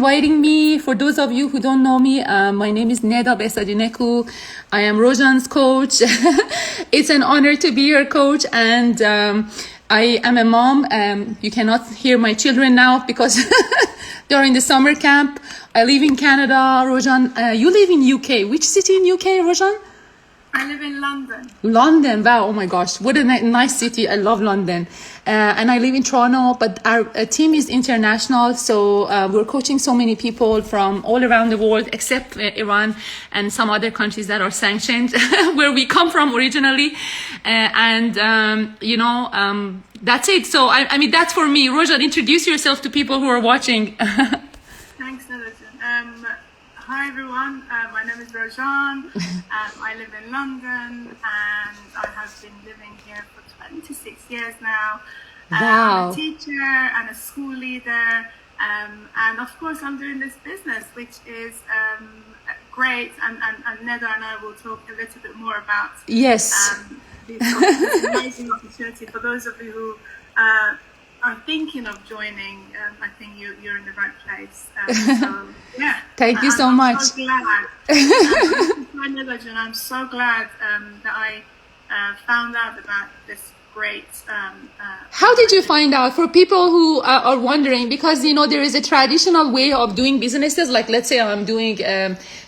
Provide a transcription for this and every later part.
inviting me. For those of you who don't know me, my name is Neda Besadineku. I am Rojan's coach. It's an honor to be your coach, and I am a mom. You cannot hear my children now because they're in the summer camp. I live in Canada. Rojan, you live in UK. Which city in UK, Rojan? I live in London. London, wow, oh my gosh, what a nice city. I love London. And I live in Toronto, but our team is international. So we're coaching so many people from all around the world, except Iran and some other countries that are sanctioned, where we come from originally. That's it. So, I mean, that's for me. Rojan, introduce yourself to people who are watching. Thanks, Nadajan. Hi everyone, my name is Rojan. I live in London and I have been living here for 26 years now. Wow. I'm a teacher and a school leader, and of course I'm doing this business, which is great, and Neda and I will talk a little bit more about Yes. this amazing opportunity for those of you who are thinking of joining. I think you're in the right place. So yeah. Thank you so much. I'm so glad. I'm so glad that I found out about this great. How did you find out? For people who are wondering, because there is a traditional way of doing businesses. Like, let's say I'm doing,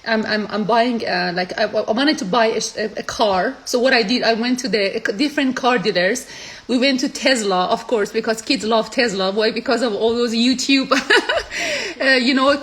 I'm buying, I wanted to buy a car. So what I did, I went to the different car dealers. We went to Tesla, of course, because kids love Tesla. Why? Because of all those YouTube,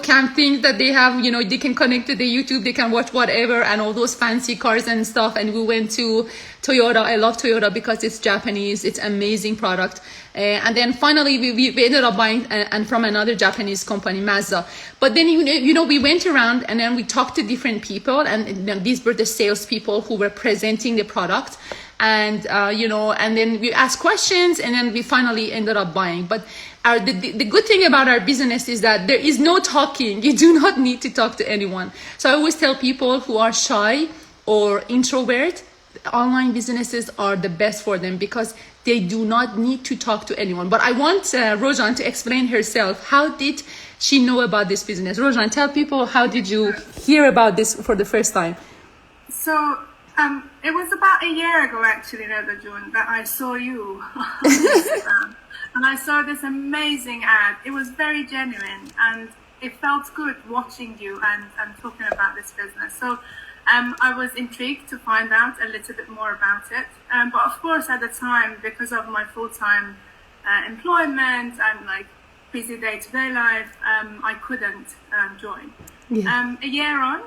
camp things that they have. They can connect to the YouTube, they can watch whatever, and all those fancy cars and stuff. And we went to Toyota. I love Toyota because it's Japanese. It's amazing product. And then finally we ended up buying and from another Japanese company, Mazda. But then we went around and then we talked to different people, and these were the salespeople who were presenting the product. And and then we asked questions, and then we finally ended up buying. But the good thing about our business is that there is no talking. You do not need to talk to anyone. So I always tell people who are shy or introvert, online businesses are the best for them because they do not need to talk to anyone. But I want Rojan to explain herself. How did she know about this business? Rojan, tell people, how did you hear about this for the first time? So it was about a year ago, actually, June, that I saw you on Instagram. And I saw this amazing ad. It was very genuine, and it felt good watching you and talking about this business. So I was intrigued to find out a little bit more about it. But of course, at the time, because of my full-time employment and busy day-to-day life, I couldn't join. Yeah. A year on,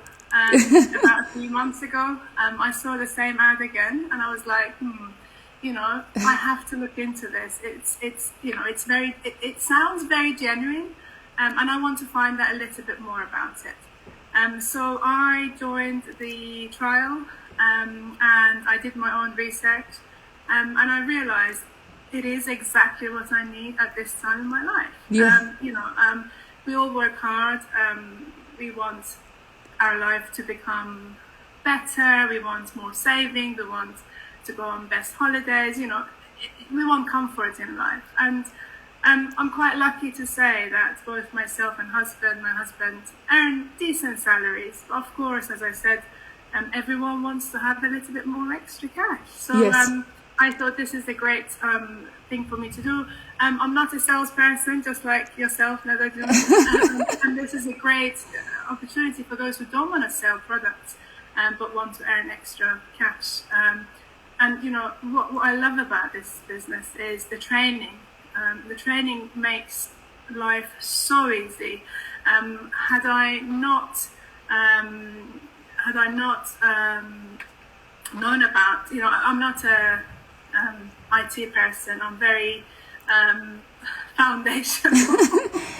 about a few months ago, I saw the same ad again, and I was like, I have to look into this. It sounds very genuine, and I want to find out a little bit more about it. So I joined the trial, and I did my own research, and I realized it is exactly what I need at this time in my life. Yeah. We all work hard. We want our life to become better. We want more saving. We want to go on best holidays. We want comfort in life, and I'm quite lucky to say that both myself and my husband earn decent salaries. Of course, as I said, everyone wants to have a little bit more extra cash. So yes. I thought this is a great thing for me to do. I'm not a salesperson, just like yourself, Neda, and this is a great opportunity for those who don't want to sell products, but want to earn extra cash. And what I love about this business is the training. The training makes life so easy. Had I not known about, I'm not a IT person. I'm very foundational.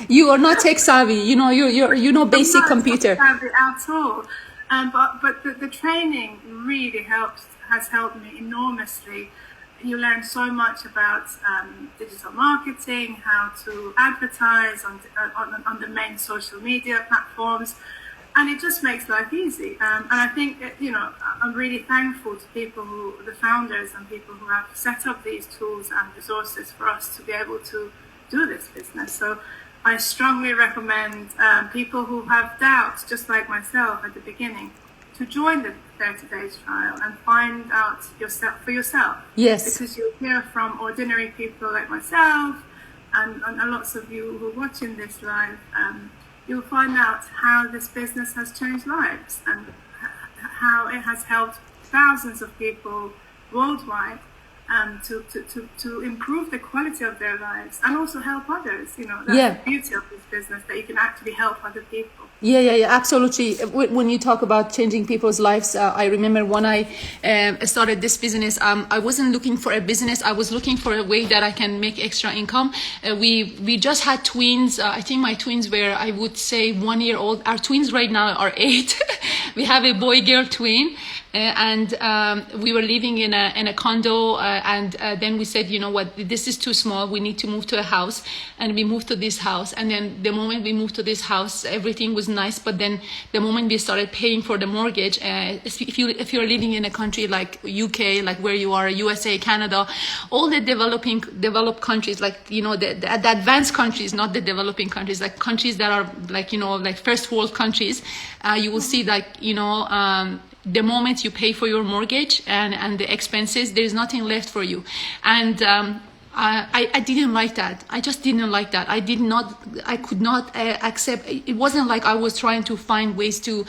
You are not tech savvy. You're basic computer. Not tech savvy at all. But the training really has helped me enormously. You learn so much about digital marketing, how to advertise on the main social media platforms, and it just makes life easy. And I think I'm really thankful to the founders and people who have set up these tools and resources for us to be able to do this business. So I strongly recommend people who have doubts, just like myself at the beginning, to join the 30 days trial and find out yourself for yourself. Yes. Because you'll hear from ordinary people like myself and lots of you who are watching this live. You'll find out how this business has changed lives and how it has helped thousands of people worldwide to improve the quality of their lives and also help others. You know, that's the beauty of this business, that you can actually help other people. Yeah, absolutely. When you talk about changing people's lives, I remember when I started this business, I wasn't looking for a business. I was looking for a way that I can make extra income. We just had twins. I think my twins were, I would say, 1 year old. Our twins right now are 8. We have a boy-girl twin. And we were living in a condo, and then we said, you know what, this is too small. We need to move to a house, and we moved to this house. And then the moment we moved to this house, everything was nice. But then the moment we started paying for the mortgage, if you're living in a country like UK, like where you are, USA, Canada, all the developed countries, like, you know, the advanced countries, not the developing countries, like countries that are like, you know, like first world countries, you will see, like, you know, the moment you pay for your mortgage and the expenses, there is nothing left for you. And I didn't like that. I just didn't like that. I could not accept. It wasn't like I was trying to find ways to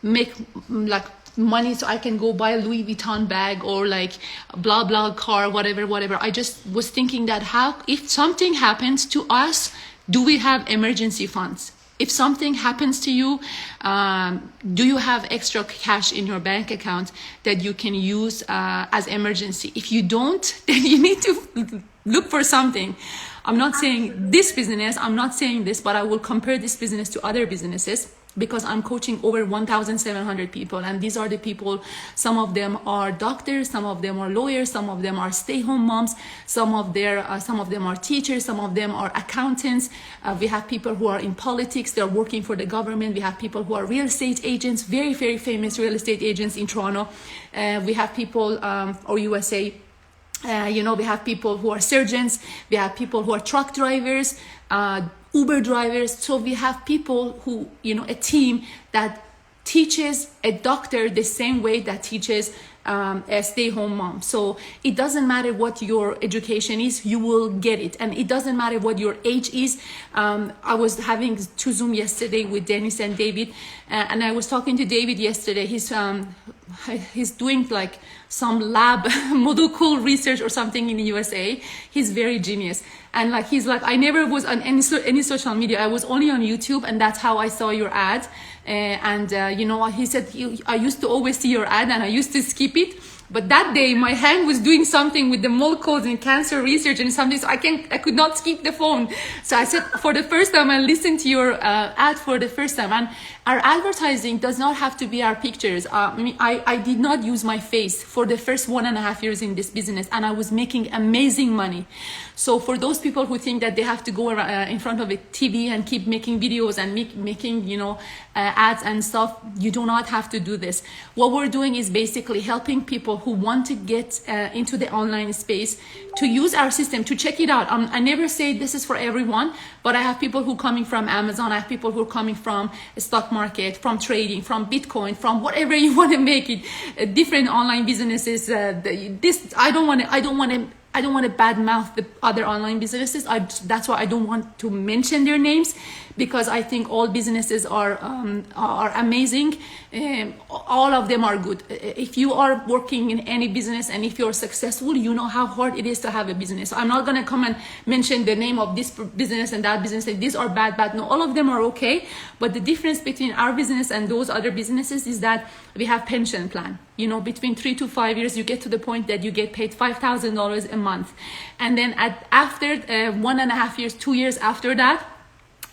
make like money so I can go buy a Louis Vuitton bag or like blah blah car, whatever. I just was thinking that if something happens to us, do we have emergency funds? If something happens to you, do you have extra cash in your bank account that you can use as emergency? If you don't, then you need to look for something. I'm not saying this business, I'm not saying this, but I will compare this business to other businesses, because I'm coaching over 1,700 people, and these are the people, some of them are doctors, some of them are lawyers, some of them are stay-home moms, some of them are teachers, some of them are accountants. We have people who are in politics, they're working for the government. We have people who are real estate agents, very, very famous real estate agents in Toronto. We have people, or USA, you know, we have people who are surgeons, we have people who are truck drivers, Uber drivers. So we have people who, you know, a team that teaches a doctor the same way that teaches a stay-home mom. So it doesn't matter what your education is, you will get it. And it doesn't matter what your age is. I was having two Zoom yesterday with Dennis and David, and I was talking to David yesterday. He's doing like some lab medical research or something in the USA. He's very genius. And like, he's like, I never was on any social media. I was only on YouTube, and that's how I saw your ad. You know, he said, I used to always see your ad and I used to skip it. But that day my hand was doing something with the molecules and cancer research and something, so I could not skip the phone. So I said, for the first time, I listened to your ad for the first time. And our advertising does not have to be our pictures. I did not use my face for the first 1.5 years in this business, and I was making amazing money. So for those people who think that they have to go in front of a TV and keep making videos and making, you know, ads and stuff, you do not have to do this. What we're doing is basically helping people who want to get into the online space to use our system, to check it out. I never say this is for everyone, but I have people who are coming from Amazon. I have people who are coming from stock market, from trading, from Bitcoin, from whatever you want to make it, different online businesses. I don't want to badmouth the other online businesses. That's why I don't want to mention their names, because I think all businesses are amazing. All of them are good. If you are working in any business and if you're successful, you know how hard it is to have a business. So I'm not going to come and mention the name of this business and that business, and these are bad. No, all of them are okay. But the difference between our business and those other businesses is that we have pension plan. You know, between 3 to 5 years, you get to the point that you get paid $5,000 a month. And then after 1.5 years, 2 years after that,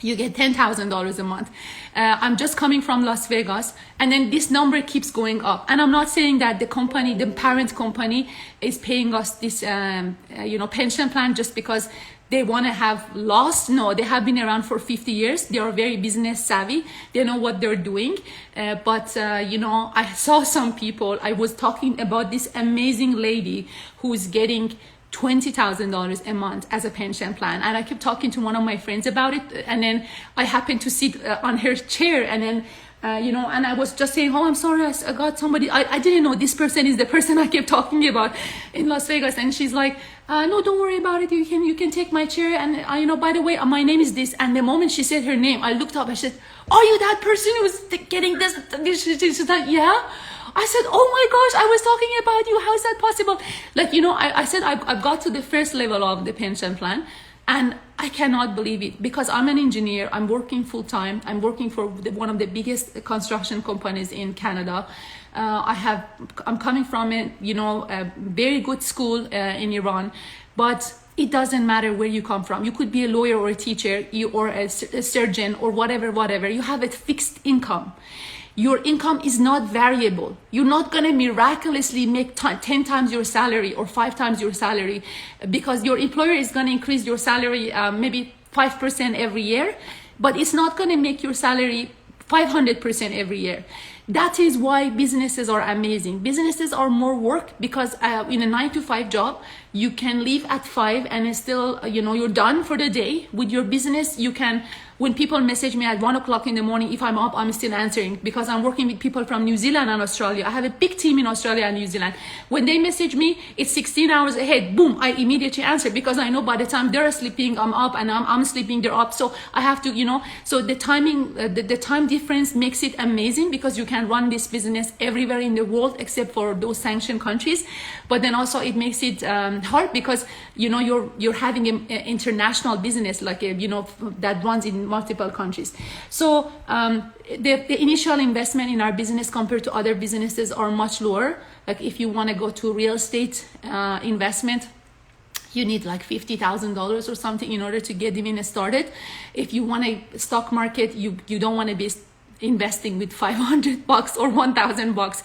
you get $10,000 a month. I'm just coming from Las Vegas, and then this number keeps going up. And I'm not saying that the company, the parent company, is paying us this, pension plan just because they want to have lost. No, they have been around for 50 years. They are very business savvy. They know what they're doing. I saw some people. I was talking about this amazing lady who is getting $20,000 a month as a pension plan. And I kept talking to one of my friends about it, and then I happened to sit on her chair, and then and I was just saying, oh, I'm sorry, I got somebody, I didn't know this person is the person I kept talking about in Las Vegas. And she's like, no, don't worry about it, you can take my chair, and by the way, my name is this. And the moment she said her name, I looked up, I said, are you that person who's getting this? She's like, yeah. I said, oh my gosh, I was talking about you, how is that possible? I said, I've got to the first level of the pension plan, and I cannot believe it, because I'm an engineer, I'm working full-time, I'm working for one of the biggest construction companies in Canada. I'm coming from a very good school in Iran, but it doesn't matter where you come from. You could be a lawyer or a teacher, or a surgeon or whatever. You have a fixed income. Your income is not variable. You're not going to miraculously make 10 times your salary or 5 times your salary, because your employer is going to increase your salary maybe 5% every year, but it's not going to make your salary 500% every year. That is why businesses are amazing. Businesses are more work, because in a 9-to-5 job, you can leave at 5 and still, you're done for the day. With your business, you can, when people message me at 1 o'clock in the morning, if I'm up, I'm still answering, because I'm working with people from New Zealand and Australia. I have a big team in Australia and New Zealand. When they message me, it's 16 hours ahead. Boom, I immediately answer, because I know by the time they're sleeping, I'm up, and I'm sleeping, they're up. So I have to, so the timing, the time difference makes it amazing, because you can run this business everywhere in the world except for those sanctioned countries. But then also it makes it hard, because you're having an international business, like that runs in multiple countries. So the initial investment in our business compared to other businesses are much lower. Like if you want to go to real estate investment, you need like $50,000 or something in order to get even started. If you want a stock market, you don't want to be investing with $500 or $1,000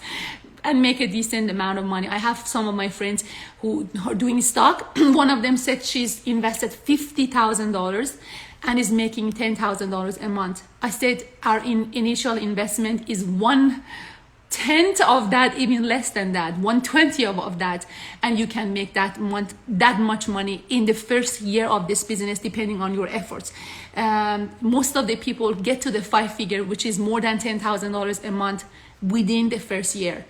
and make a decent amount of money. I have some of my friends who are doing stock. One of them said she's invested $50,000 and is making $10,000 a month. I said our initial investment is 1/10 of that, even less than that, 1/20 of that, and you can make that much money in the first year of this business, depending on your efforts. Most of the people get to the 5-figure, which is more than $10,000 a month, within the first year.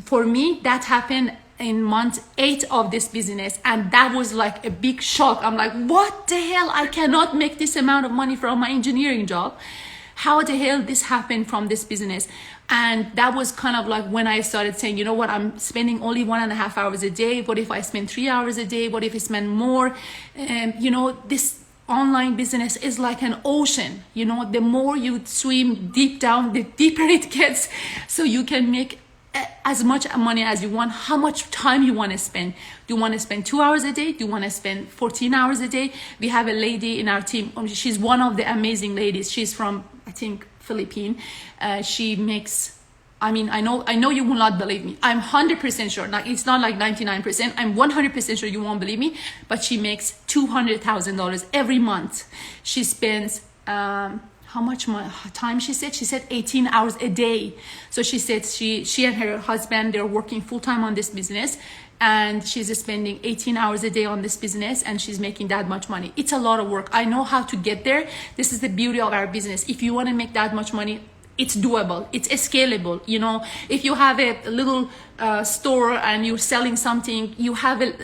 For me, that happened in month 8 of this business, and that was like a big shock. I'm like, what the hell? I cannot make this amount of money from my engineering job. How the hell this happened from this business? And that was kind of like when I started saying, you know what, I'm spending only 1.5 hours a day. What if I spend 3 hours a day? What if I spend more? This online business is like an ocean. The more you swim deep down, the deeper it gets. So you can make as much money as you want. How much time you want to spend? Do you want to spend 2 hours a day? Do you want to spend 14 hours a day? We have a lady in our team. She's one of the amazing ladies. She's from, I think, Philippines. She makes, I know you will not believe me. I'm 100% sure. Now, it's not like 99%. I'm 100% sure you won't believe me. But she makes $200,000 every month. She spends how much time she said? She said 18 hours a day. So she said she and her husband, they're working full-time on this business, and she's spending 18 hours a day on this business, and she's making that much money. It's a lot of work. I know how to get there. This is the beauty of our business. If you want to make that much money, it's doable. It's scalable. If you have a little store and you're selling something, you have it,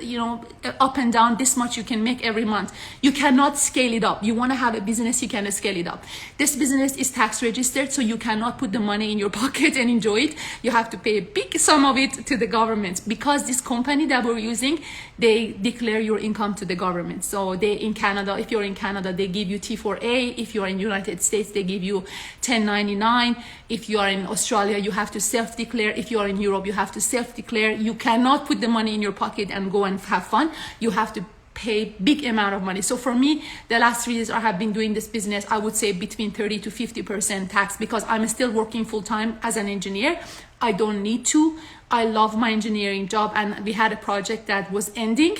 up and down, this much you can make every month. You cannot scale it up. You want to have a business, you can scale it up. This business is tax registered, so you cannot put the money in your pocket and enjoy it. You have to pay a big sum of it to the government, because this company that we're using, they declare your income to the government. So in Canada, if you're in Canada, they give you T4A. If you're in United States, they give you 1099. If you are in Australia, you have to self-declare. If you are in Europe, you have to self-declare. You cannot put the money in your pocket and go and have fun. You have to pay big amount of money. So for me, the last 3 years I have been doing this business, I would say between 30 to 50% tax, because I'm still working full-time as an engineer. I don't need to. I love my engineering job, and we had a project that was ending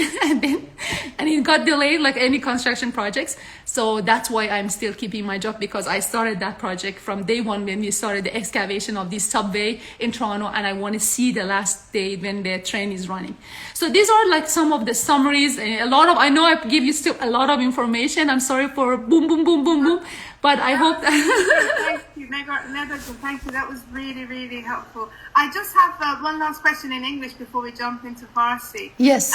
and it got delayed like any construction projects. So that's why I'm still keeping my job, because I started that project from day one when we started the excavation of this subway in Toronto, and I want to see the last day when the train is running. So these are like some of the summaries. I know I give you still a lot of information. I'm sorry for boom, boom, boom, boom, boom, but I hope Thank you, Neda, thank you. That was really, really helpful. I just have one last question in English before we jump into Farsi. Yes.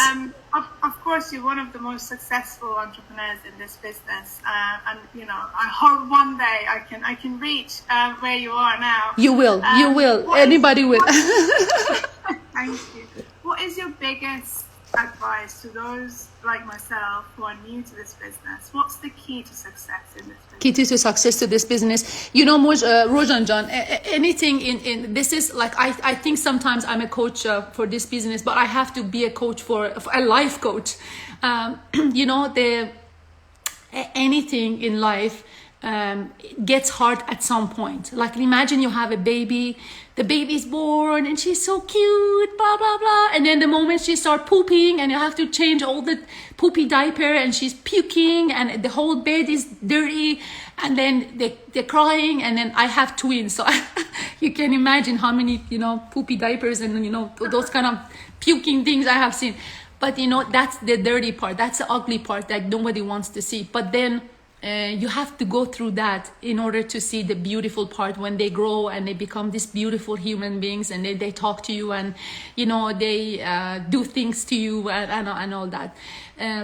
Of course, you're one of the most successful entrepreneurs in this business, and you know, I hope one day I can reach where you are now. You will. You will. Anybody will. Thank you. What is your biggest advice to those like myself who are new to this business? What's the key to success in this business? Key to success to this business, you know, Rojan John, anything in this is like, I think sometimes I'm a coach for this business, but I have to be a coach for a life coach. You know, anything in life gets hard at some point. Like, imagine you have a baby, the baby's born and she's so cute, blah blah blah, and then the moment she starts pooping and you have to change all the poopy diaper and she's puking and the whole bed is dirty, and then they're crying, and then I have twins, so you can imagine how many, you know, poopy diapers and, you know, those kind of puking things I have seen. But you know, that's the dirty part, that's the ugly part that nobody wants to see. But then you have to go through that in order to see the beautiful part when they grow and they become these beautiful human beings, and they talk to you, and you know, they do things to you, and all that.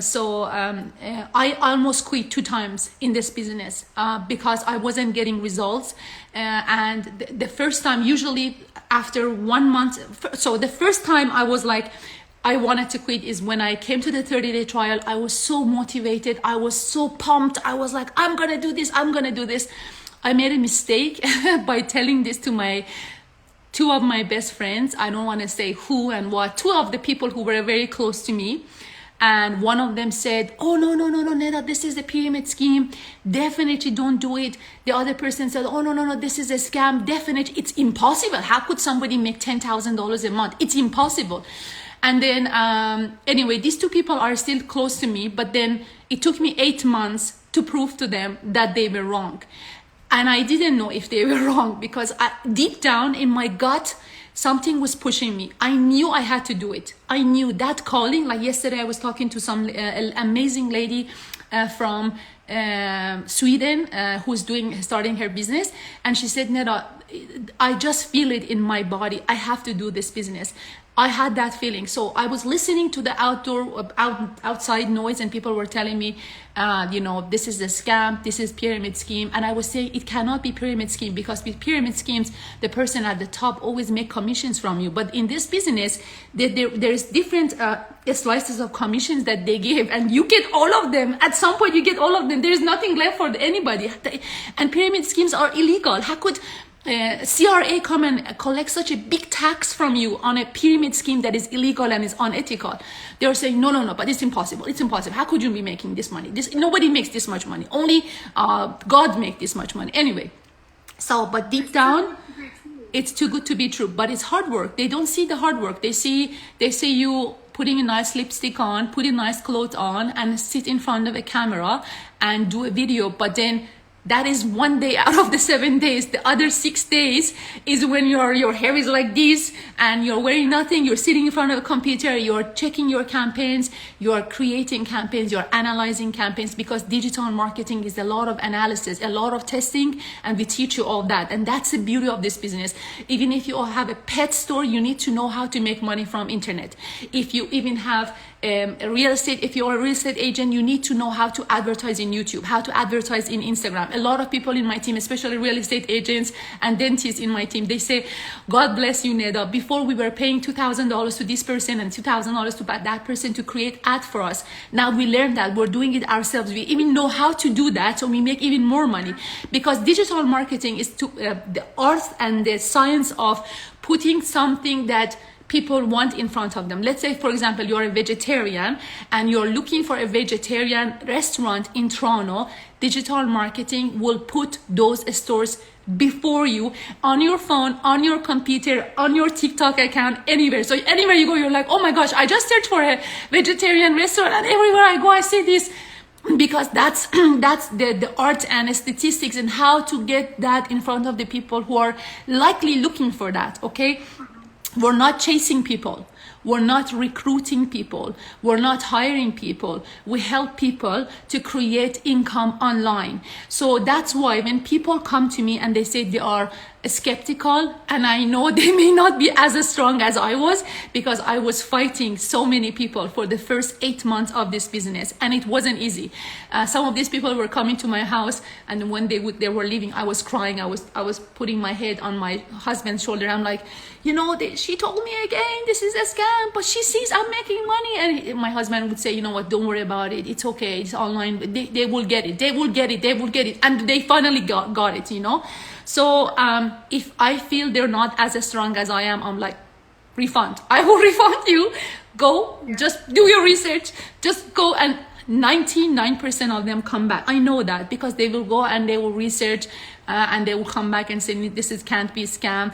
So I almost quit 2 times in this business because I wasn't getting results, and the first time, usually after 1 month, so the first time I was like, I wanted to quit is when I came to the 30-day trial. I was so motivated. I was so pumped. I was like, I'm going to do this. I'm going to do this. I made a mistake by telling this to 2 of my best friends. I don't want to say who and what. 2 of the people who were very close to me. And one of them said, oh, no, Neda, this is a pyramid scheme. Definitely don't do it. The other person said, oh, no, this is a scam. Definitely, it's impossible. How could somebody make $10,000 a month? It's impossible. And then, anyway, these 2 people are still close to me, but then it took me 8 months to prove to them that they were wrong. And I didn't know if they were wrong, because deep down in my gut, something was pushing me. I knew I had to do it. I knew that calling. Like yesterday, I was talking to some amazing lady from Sweden who's starting her business, and she said, Neda, I just feel it in my body. I have to do this business. I had that feeling. So I was listening to the outside noise, and people were telling me, you know, this is a scam, this is pyramid scheme. And I was saying it cannot be pyramid scheme, because with pyramid schemes, the person at the top always make commissions from you. But in this business, there's different slices of commissions that they give, and you get all of them. At some point, you get all of them. There's nothing left for anybody. And pyramid schemes are illegal. How could CRA come and collect such a big tax from you on a pyramid scheme that is illegal and is unethical? They're saying, no, but it's impossible. It's impossible. How could you be making this money? Nobody makes this much money. Only God makes this much money. Anyway, so, but deep down, it's too good to be true. But it's hard work. They don't see the hard work. They see you putting a nice lipstick on, putting nice clothes on, and sit in front of a camera and do a video. But then that is 1 day out of the 7 days. The other 6 days is when your hair is like this and you're wearing nothing. You're sitting in front of a computer. You're checking your campaigns. You're creating campaigns. You're analyzing campaigns, because digital marketing is a lot of analysis, a lot of testing, and we teach you all that. And that's the beauty of this business. Even if you have a pet store, you need to know how to make money from internet. If you even have if you're a real estate agent, you need to know how to advertise in YouTube, how to advertise in Instagram. A lot of people in my team, especially real estate agents and dentists in my team, they say, God bless you, Neda. Before we were paying $2,000 to this person and $2,000 to that person to create ad for us. Now we learned that we're doing it ourselves. We even know how to do that, so we make even more money, because digital marketing is the art and the science of putting something that people want in front of them. Let's say, for example, you're a vegetarian and you're looking for a vegetarian restaurant in Toronto. Digital marketing will put those stores before you on your phone, on your computer, on your TikTok account, anywhere. So anywhere you go, you're like, oh my gosh, I just searched for a vegetarian restaurant, and everywhere I go, I see this. Because that's the art and statistics and how to get that in front of the people who are likely looking for that. Okay, we're not chasing people, we're not recruiting people, we're not hiring people. We help people to create income online. So that's why when people come to me and they say they are skeptical, and I know they may not be as strong as I was, because I was fighting so many people for the first 8 months of this business, and it wasn't easy. Some of these people were coming to my house, and when they were leaving, I was crying. I was putting my head on my husband's shoulder. I'm like, you know, she told me again this is a scam, but she sees I'm making money. And my husband would say, you know what, don't worry about it, it's okay, it's online, they will get it, they will get it. And they finally got it, you know. So if I feel they're not as strong as I am, I'm like, refund. I will refund you. Go, just do your research. Just go, and 99% of them come back. I know that because they will go and they will research and they will come back and say this can't be a scam.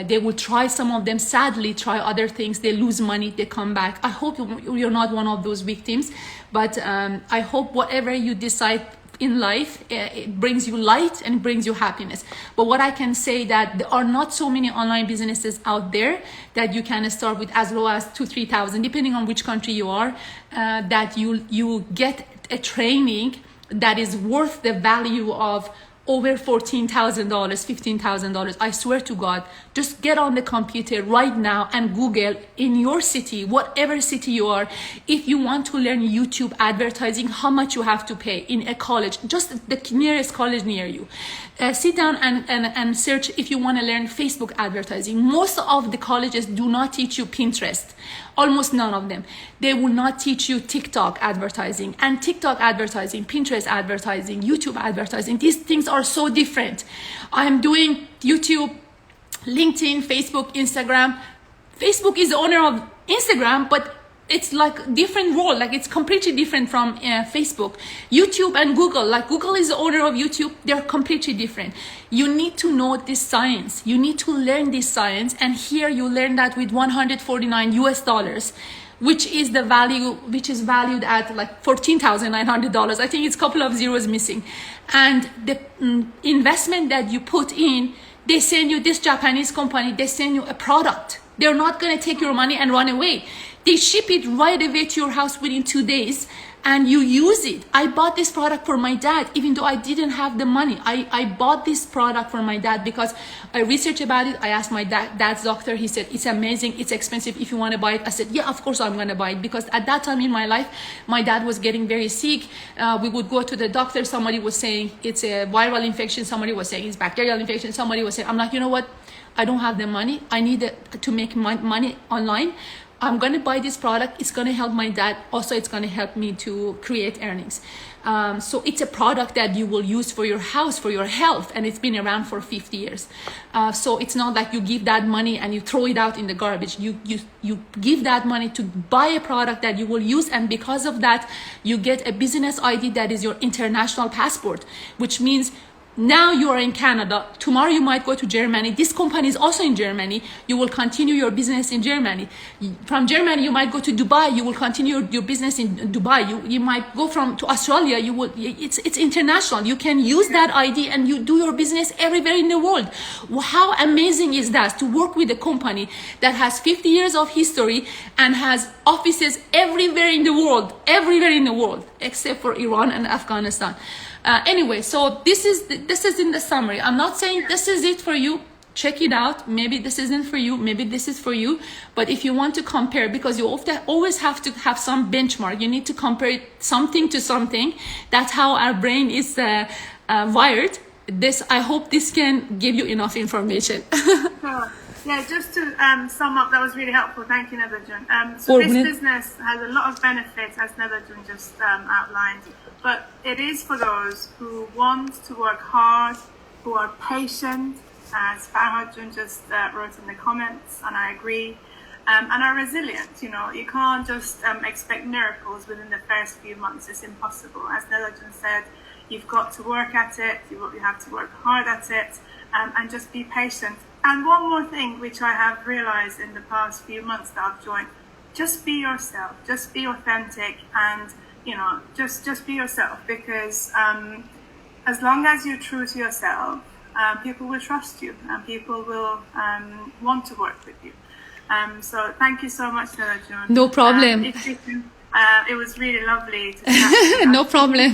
They will try, some of them sadly try other things. They lose money, they come back. I hope you're not one of those victims, but I hope whatever you decide in life, it brings you light and brings you happiness. But what I can say that there are not so many online businesses out there that you can start with as low as 2,000-3,000, depending on which country you are, that you get a training that is worth the value of over $14,000, $15,000. I swear to God, just get on the computer right now and Google in your city, whatever city you are, if you want to learn YouTube advertising, how much you have to pay in a college, just the nearest college near you. Sit down and search if you want to learn Facebook advertising. Most of the colleges do not teach you Pinterest. Almost none of them. They will not teach you TikTok advertising. And TikTok advertising, Pinterest advertising, YouTube advertising, these things are so different. I'm doing YouTube, LinkedIn, Facebook, Instagram. Facebook is the owner of Instagram, but it's like different role, like it's completely different from Facebook. YouTube and Google, like Google is the owner of YouTube, they're completely different. You need to know this science, you need to learn this science, and here you learn that with $149 US, which is the value, which is valued at like $14,900. I think it's a couple of zeros missing. And the investment that you put in, they send you, this Japanese company, they send you a product. They're not going to take your money and run away. They ship it right away to your house within 2 days, and you use it. I bought this product for my dad, even though I didn't have the money. I bought this product for my dad because I researched about it. I asked my dad's doctor. He said, it's amazing, it's expensive. If you want to buy it, I said, yeah, of course I'm going to buy it. Because at that time in my life, my dad was getting very sick. We would go to the doctor. Somebody was saying it's a viral infection. Somebody was saying it's bacterial infection. Somebody was saying, I'm like, you know what? I don't have the money. I need to make money online. I'm going to buy this product. It's going to help my dad. Also, it's going to help me to create earnings. So it's a product that you will use for your house, for your health, and it's been around for 50 years. So it's not like you give that money and you throw it out in the garbage. You give that money to buy a product that you will use, and because of that, you get a business ID that is your international passport, which means now you are in Canada. Tomorrow you might go to Germany. This company is also in Germany. You will continue your business in Germany. From Germany, you might go to Dubai. You will continue your business in Dubai. You might go to Australia. It's international. You can use that ID and you do your business everywhere in the world. How amazing is that, to work with a company that has 50 years of history and has offices everywhere in the world, except for Iran and Afghanistan. Anyway, so this is in the summary. I'm not saying this is it for you. Check it out. Maybe this isn't for you. Maybe this is for you. But if you want to compare, because you always have to have some benchmark. You need to compare something to something. That's how our brain is wired. I hope this can give you enough information. Sure. Yeah, just to sum up, that was really helpful. Thank you, Nebajun. So this business has a lot of benefits, as Nebajun just outlined. But it is for those who want to work hard, who are patient, as Farhadjun just wrote in the comments, and I agree. and are resilient. You know, you can't just expect miracles within the first few months. It's impossible. As Nedajun said, you've got to work at it. You have to work hard at it, and just be patient. And one more thing, which I have realized in the past few months that I've joined, just be yourself. Just be authentic, and you know, just be yourself. Because as long as you're true to yourself, people will trust you, and people will want to work with you. So thank you so much, Nedajun. No problem. It was really lovely to chat. No problem.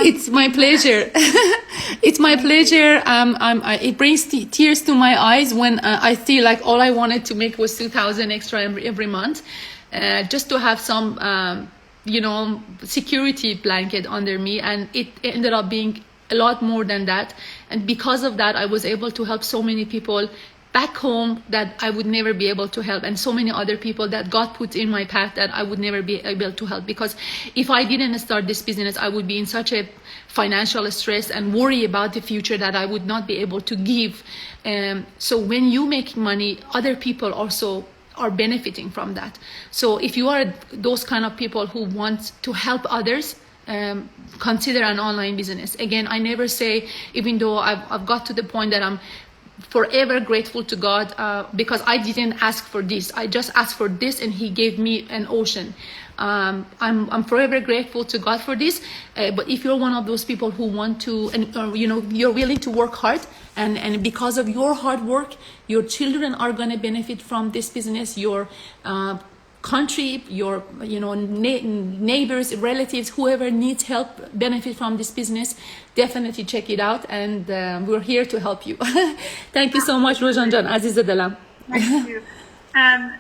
It's my pleasure. It's my pleasure. It brings tears to my eyes when I feel like all I wanted to make was 2,000 extra every month, just to have some, security blanket under me, and it ended up being a lot more than that. And because of that, I was able to help so many people back home that I would never be able to help, and so many other people that God put in my path that I would never be able to help, because if I didn't start this business, I would be in such a financial stress and worry about the future that I would not be able to give. So when you make money, other people also are benefiting from that. So if you are those kind of people who want to help others, consider an online business. Again, I never say, even though I've got to the point that I'm forever grateful to God, because I didn't ask for this. I just asked for this, and He gave me an ocean. I'm forever grateful to God for this. But if you're one of those people who want to, and you're willing to work hard, and because of your hard work, your children are going to benefit from this business. Your country, your neighbors, relatives, whoever needs help benefit from this business, definitely check it out, and we're here to help you. Thank you so much, Rojan Jan, عزیز دلم. Thank you.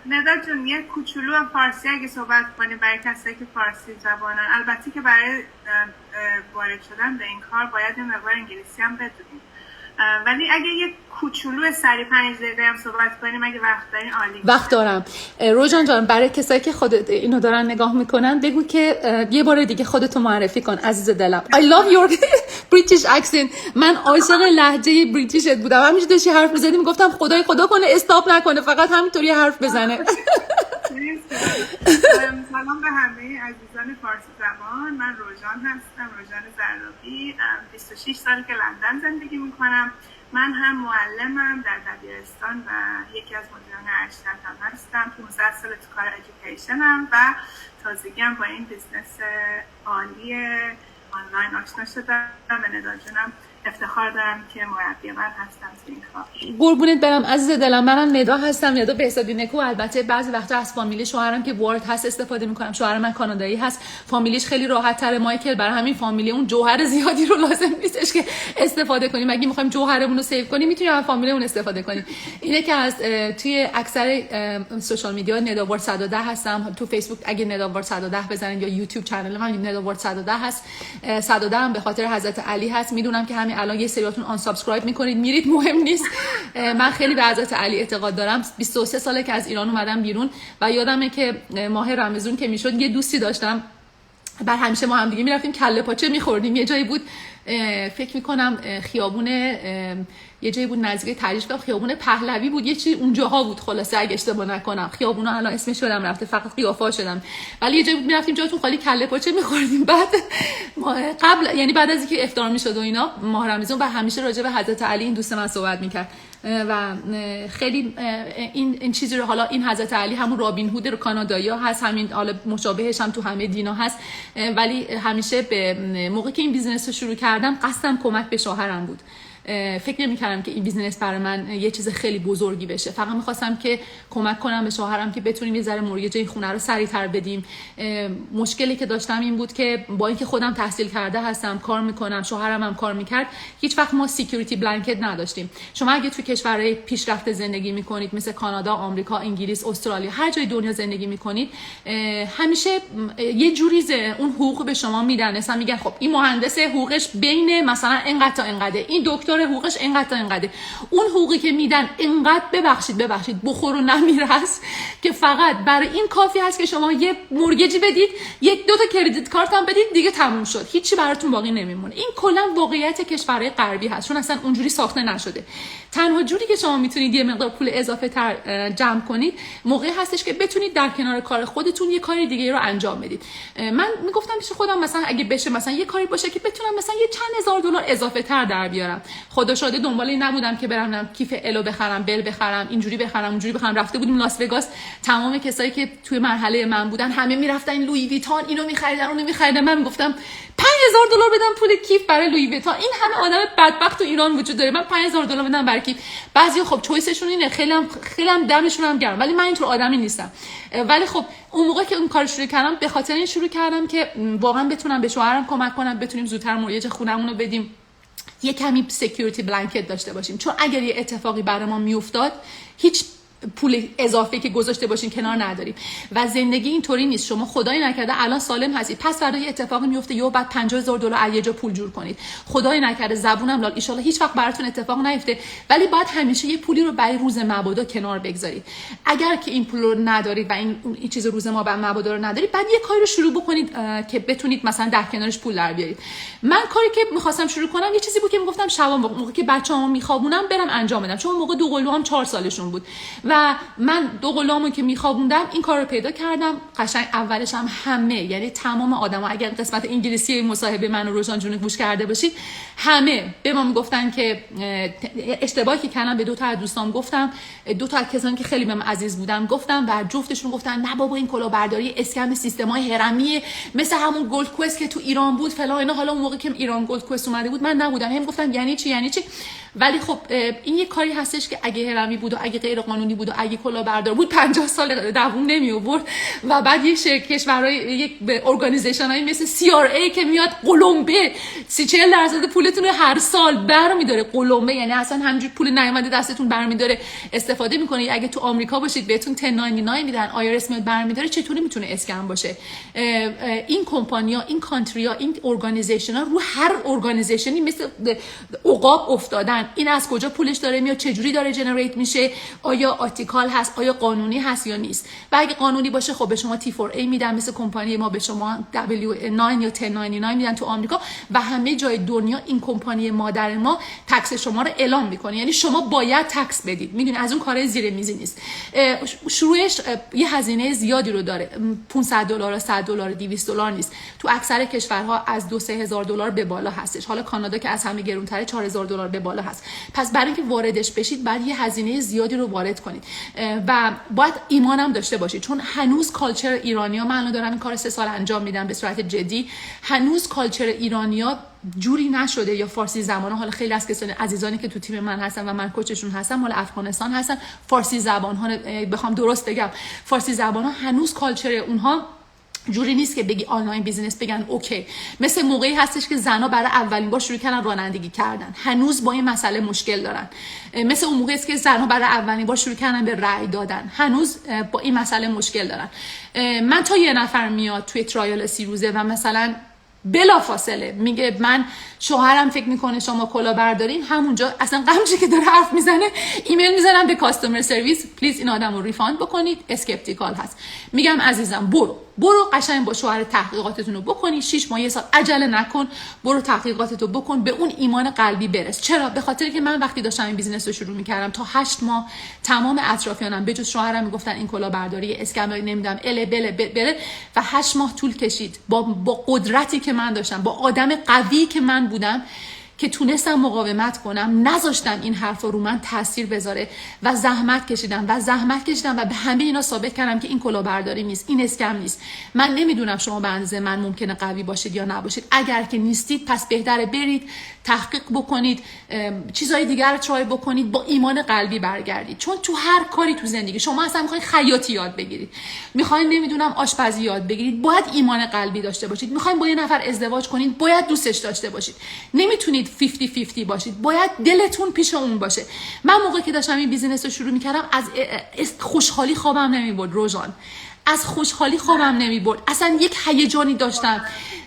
ندا جون، یه کوچولو فارسی اگه صحبت کنی برای کسایی که فارسی زبانن، البته که برای وارد شدن به این کار باید یه مقدار انگلیسی هم بدونیم، ولی اگه یه کوچولو سری 5 دقیقه هم صحبت کنیم اگه وقت دارین عالی. وقت دارم. روژان جان، برای کسایی که خودت اینو دارن نگاه میکنن بگو که یه بار دیگه خودتو معرفی کن عزیز دلم. I love your British accent. من عاشق لهجه بریتیشت بودم. همیشه داشتی حرف می‌زدی میگفتم خدا کنه استاپ نکنه، فقط همینطوری حرف بزنه. سلام به همه عزیزان فارسی زبان. من روژان هستم، روژان زرابی. 26 سال که لندن زندگی میکنم. من هم معلمم در دبیرستان و یکی از مدیران ارشد هم هستم. 15 سال تو کار ادویکیشنم و تازگی هم با این بیزنس عالی آنلاین آشنا شدم. به ندا جونم افتخار دارم که مربی من هستم تو این کار. قربونت برم عزیز دلم. منم ندا هستم، ندا بهزادی نکو. البته بعضی وقتا از فامیلی شوهرم که وارد هست استفاده میکنم. شوهر من کانادایی هست، فامیلیش خیلی راحت تره مایکل، برای همین فامیلی اون جوهر زیادی رو لازم نیستش که استفاده کنیم. اگه میخوایم جوهرمون رو سیو کنیم میتونیم از فامیلیمون استفاده کنیم. اینه که از توی اکثر سوشال میدیا نداوارد 110 هستم. تو فیسبوک اگه نداوارد 110 بزنید یا یوتیوب کانال من نداوارد 110 هست. 110 هم به خاطر حضرت علی هست. میدونم که همین الان یه سریاتون آن سابسکرایب میکنید میرید، مهم نیست. من خیلی به حضرت علی اعتقاد دارم. 23 ساله که از ایران اومدم بیرون و یادمه که ماه رمضان که میشد یه دوستی داشتم، بعد همیشه ما هم دیگه میرفتیم کله پاچه میخوردیم. یه جایی بود فکر میکنم خیابون یه جایی بود نزدیک تریشگاه، خیابون پهلوی بود، یه چیز اونجاها بود خلاصه اگه اشتباه نکنم. خیابونا الان اسمش یادم رفته، فقط قیافه‌ها شدم. ولی یه جایی بود میرفتیم جاتون خالی کله پاچه میخوردیم. بعد قبل یعنی بعد از اینکه افطار میشد و اینا ماه رمضان، و همیشه راجع به حضرت علی این دوست من صحبت میکرد و خیلی این چیزی رو، حالا این حضرت علی همون رابین هود رو کانادایی هست، همین حالا مشابهش هم تو همه دینا هست، ولی همیشه به موقعی که این بیزنس رو شروع کردم قصدم کمک به شوهرم بود. فکر نمی‌کردم که این بیزنس برای من یه چیز خیلی بزرگی بشه. فقط می‌خواستم که کمک کنم به شوهرم که بتونیم یه ذره مورگج این خونه رو سریع‌تر بدیم. مشکلی که داشتم این بود که با اینکه خودم تحصیل کرده هستم، کار می‌کنم، شوهرم هم کار می‌کرد، هیچ وقت ما سکیوریتی بلانکت نداشتیم. شما اگه تو کشورهای پیشرفته زندگی می‌کنید مثل کانادا، آمریکا، انگلیس، استرالیا، هر جای دنیا زندگی می‌کنید، همیشه یه جوری اون حقوق به شما میدن. مثلا میگن خب این مهندس حقوقش بین مثلا اینقدر تا اینقدر، این دکتر حقوقش اینقدر تا اینقدر. اون حقوقی که میدن اینقدر ببخشید بخور و نمیرس که فقط برای این کافی هست که شما یه مورگجی بدید، یک دو تا کردیت کارت هم بدید، دیگه تموم شد، هیچی براتون باقی نمیمونه. این کلا واقعیت کشورهای غربی هست، چون اصلا اونجوری ساخته نشده. تنها جوری که شما میتونید یه مقدار پول اضافه تر جمع کنید موقعی هستش که بتونید در کنار کار خودتون یه کاری دیگه رو انجام بدید. من میگفتم پیش خودم مثلا اگه بشه مثلا یه کاری باشه که بتونم مثلا یه چند هزار دلار اضافه تر در بیارم. خدا شاده دنبال این نبودم که برم کیف الو بخرم، بل بخرم، اینجوری بخرم اونجوری بخرم. رفته بودیم لاس وگاس، تمام کسایی که توی مرحله من بودن همه میرفتن لویی ویتون، اینو میخریدن اونو میخریدن. من میگفتم 5000 دلار بدم پول کیف برای لویی ویتون. این همه آدم بدبخت تو ایران وجود داره، من 5000 دلار بدم برای کیف. بعضی خب چویسشون اینه، خیلی هم دمشون هم گرم، ولی من اینطور آدمی نیستم. ولی خب اون موقع که اون کارو شروع کردم به خاطر این شروع کردم که واقعا بتونم به شوهرم کمک کنم، بتونیم زودتر مورگج خونمون رو بدیم، یه کمی سکیوریتی بلانکت داشته باشیم. چون اگر یه اتفاقی برای ما میافتاد هیچ پول اضافه که گذاشته باشین کنار نداریم. و زندگی اینطوری نیست، شما خدای نکرده الان سالم هستید، پس فردا یه اتفاقی میفته یا بعد 50000 دلار از یه جا پول جور کنید. خدای نکرده زبونم لال، ان شاء الله هیچ وقت براتون اتفاق نیفته، ولی باید همیشه یه پولی رو برای روز مبادا کنار بگذارید. اگر که این پول رو ندارید و این چیز روز مبادا رو ندارید، بعد یه کاری رو شروع بکنید که بتونید مثلا در کنارش پول در بیارید. من کاری که می‌خواستم شروع کنم یه چیزی بود که میگفتم شبام موقعی که بچه‌امو میخوابونم برم انجام بدم، چون موقع دو قلوام 4 سالشون بود و من دو غلامو که میخوابوندم این کار رو پیدا کردم. قشنگ اولش هم همه، یعنی تمام آدما، اگر قسمت انگلیسی مصاحبه من رو روشن جون گوش کرده باشید، همه به ما میگفتن که اشتباهی که کردم. به دو تا از دوستام گفتم، دو تا از کسانی که خیلی بهم عزیز بودن گفتم و جفتشون گفتن نه بابا این کلاهبرداری اسکم سیستمای هرمیه، مثل همون گولد کوست که تو ایران بود فلان اینا. حالا اون موقع که ایران گولد کوست اومده بود من نبودم، هم گفتم یعنی چی. ولی خب این یه کاری هستش که اگه هرمی بود و اگه غیر قانونی بود و اگه کلاهبردار بود 50 سال دووم نمی آورد. و بعد یه کشورهای یک ارگانیزیشنایی مثل CRA که میاد قلمبه 30-40% پولتون رو هر سال برمی‌داره. قلمبه یعنی اصلا همینجوری پول نیومده دستتون برمی‌داره استفاده می‌کنه. اگه تو آمریکا باشید بهتون 1099 میدن، IRS میاد برمی‌داره. چطوری میتونه اسکم باشه؟ این کمپانی‌ها، این کانتری‌ها، این ارگانیزیشن‌ها رو هر ارگانیزیشنی مثل عقاب افتادن. این از کجا پولش داره میاد، چه جوری داره جنریت میشه، آیا آتیکال هست، آیا قانونی هست یا نیست. و اگه قانونی باشه خب به شما T4A میدن، مثل کمپانی ما به شما W9 یا 1099 میدن تو آمریکا. و همه جای دنیا این کمپانی مادر ما تکس شما رو اعلام میکنه، یعنی شما باید تکس بدید. میدونی از اون کارهای زیر میزی نیست. شروعش یه هزینه زیادی رو داره، $500 $100 $200 نیست. تو اکثر کشورها از 2-3 هزار دلار به بالا هستش. حالا کانادا که از همه گرونتره $4000 به بالا هست. پس برای اینکه واردش بشید بعد یه هزینه زیادی رو وارد کنید و باید ایمانم داشته باشید. چون هنوز کالچر ایرانی‌ها، من الان دارم این کار 3 سال انجام میدم به صورت جدی، هنوز کالچر ایرانی‌ها جوری نشده یا فارسی زبان. حالا خیلی از کسان عزیزانی که تو تیم من هستن و من کوچشون هستم مال افغانستان هستن، فارسی زبان ها بخوام درست بگم، فارسی زبان ها هنوز کالچر اونها جوری نیست که بگی آنلاین بیزینس بگن اوکی. مثل موقعی هستش که زنا برای اولین بار شروع کردن رانندگی کردن، هنوز با این مسئله مشکل دارن. مثل اون موقعی است که زنا برای اولین بار شروع کردن به رأی دادن، هنوز با این مسئله مشکل دارن. من تا یه نفر میاد توی ترایل 30 روزه و مثلا بلا فاصله میگه من شوهرم فکر میکنه شما کلاهبردارین، همونجا اصلا قمچی که داره حرف میزنه ایمیل میزنم به کاستمر سرویس، پلیز این آدم رو ریفاند بکنید، اسکپتیکال هست. میگم عزیزم برو قشنگ با شوهر تحقیقاتتون رو بکنی، 6 ماه 1 سال عجله نکن، برو تحقیقاتتو بکن، به اون ایمان قلبی برس. چرا؟ به خاطر که من وقتی داشتم این بیزینس رو شروع میکردم تا 8 ماه تمام اطرافیانم به جز شوهرم میگفتن این کلاهبرداری اسکم نمیدونم بله و 8 ماه طول کشید با قدرتی که من داشتم، با آدم قوی که من بودم که تونستم مقاومت کنم، نذاشتم این حرفا رو من تاثیر بذاره و زحمت کشیدم و به همه اینا ثابت کردم که این کلاهبرداری نیست، این اسکم نیست. من نمیدونم شما به اندازه من ممکنه قوی باشید یا نباشید. اگر که نیستید پس بهتره برید تحقیق بکنید، چیزهای دیگر رو ترای بکنید، با ایمان قلبی برگردید. چون تو هر کاری تو زندگی شما اصلا میخواید خیاطی یاد بگیرید، میخواید نمیدونم آشپزی یاد بگیرید، باید ایمان قلبی داشته باشید. میخواید با یه نفر ازدواج کنید، باید دوستش داشته باشید. نمیتونید 50-50 باشید، باید دلتون پیش اون باشه. من موقعی که داشتم این بیزینس رو شروع میکردم از خوشحالی خوابم نمیبرد روزان، از خوشحالی خوابم نمیبرد، اصلا یک هیجانی داشتم.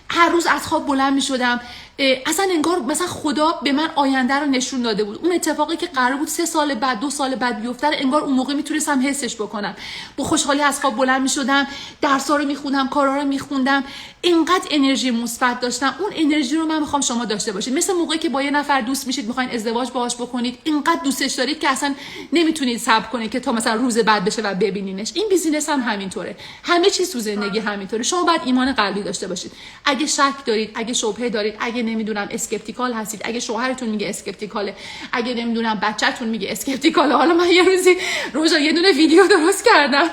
هر روز از خواب بلند میشدم اصلا انگار مثلا خدا به من آینده رو نشون داده بود. اون اتفاقی که قرار بود 3 سال بعد 2 سال بعد بیفته انگار اون موقع میتونستم حسش بکنم. با خوشحالی از خواب بلند میشدم، درس‌ها رو میخوندم، کارا رو میخوندم، اینقدر انرژی مثبت داشتم. اون انرژی رو من میخوام شما داشته باشید. مثل موقعی که با یه نفر دوست میشید، میخواین ازدواج باهاش بکنید، اینقدر دوستش دارید که اصلا نمیتونید صبر کنید که تا مثلا روز بعد بشه و ببینینش. این بیزینس هم همینطوره، همه چیز تو زندگی همینطوره. شما باید ایمان قلبی داشته باشید. اگه شک دارید، اگه شبهه دارید، اگه نمیدونم اسکپتیکال هستید، اگه شوهرتون میگه اسکپتیکاله، اگه نمیدونم بچه‌تون میگه اسکپتیکاله. حالا من یه روزی روزا یه دونه ویدیو درست کردم،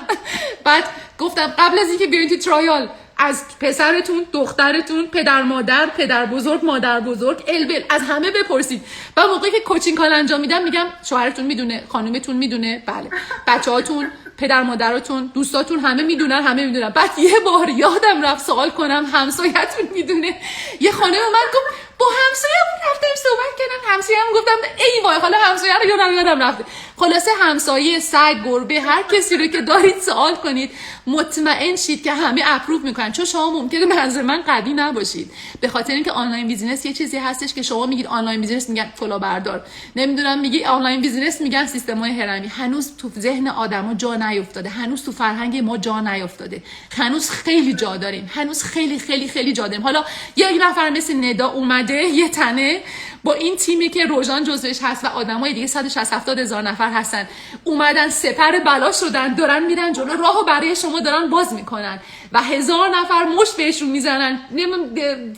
بعد گفتم قبل از اینکه بیاین تو ترایال از پسرتون، دخترتون، پدر مادر، پدر بزرگ، مادر بزرگ، البل از همه بپرسید. و موقعی که کوچینگ کال انجام میدم میگم شوهرتون میدونه، خانومتون میدونه، بله، بچه‌هاتون، پدر مادرتون، دوستاتون همه میدونن. بعد یه بار یادم رفت سوال کنم همسایه‌تون میدونه. یه خانم من گفت با همسایه‌مون رفتم صحبت کردم، همسایه‌ام گفتم ای وای، حالا همسایه رو یادم رفته. خلاصه همسایه، سگ، گربه، هر کسی رو که دارید سوال کنید، مطمئن شید که همه اپروو میکنن. چون شما ممکنه منظر من قوی نباشید، به خاطر اینکه آنلاین بیزینس یه چیزی هستش که شما میگید آنلاین بیزینس میگن کلاهبردار، نمیدونم میگی آنلاین بیزینس میگن سیستم‌های هرمی. هنوز تو ذهن آدما جا نیافتاده، هنوز تو فرهنگ ما جا نیافتاده، هنوز خیلی جا داریم، هنوز خیلی خیلی خیلی جا داریم. حالا یک نفر مثل ندا اومده یه تنه با این تیمی که روژان جزوش هست و آدمای دیگه 160 هزار نفر هستن، اومدن سپر بلا شدن، دارن میرن جلو، راهو برای شما دارن باز میکنن و 1000 نفر مشت بهشون میزنن،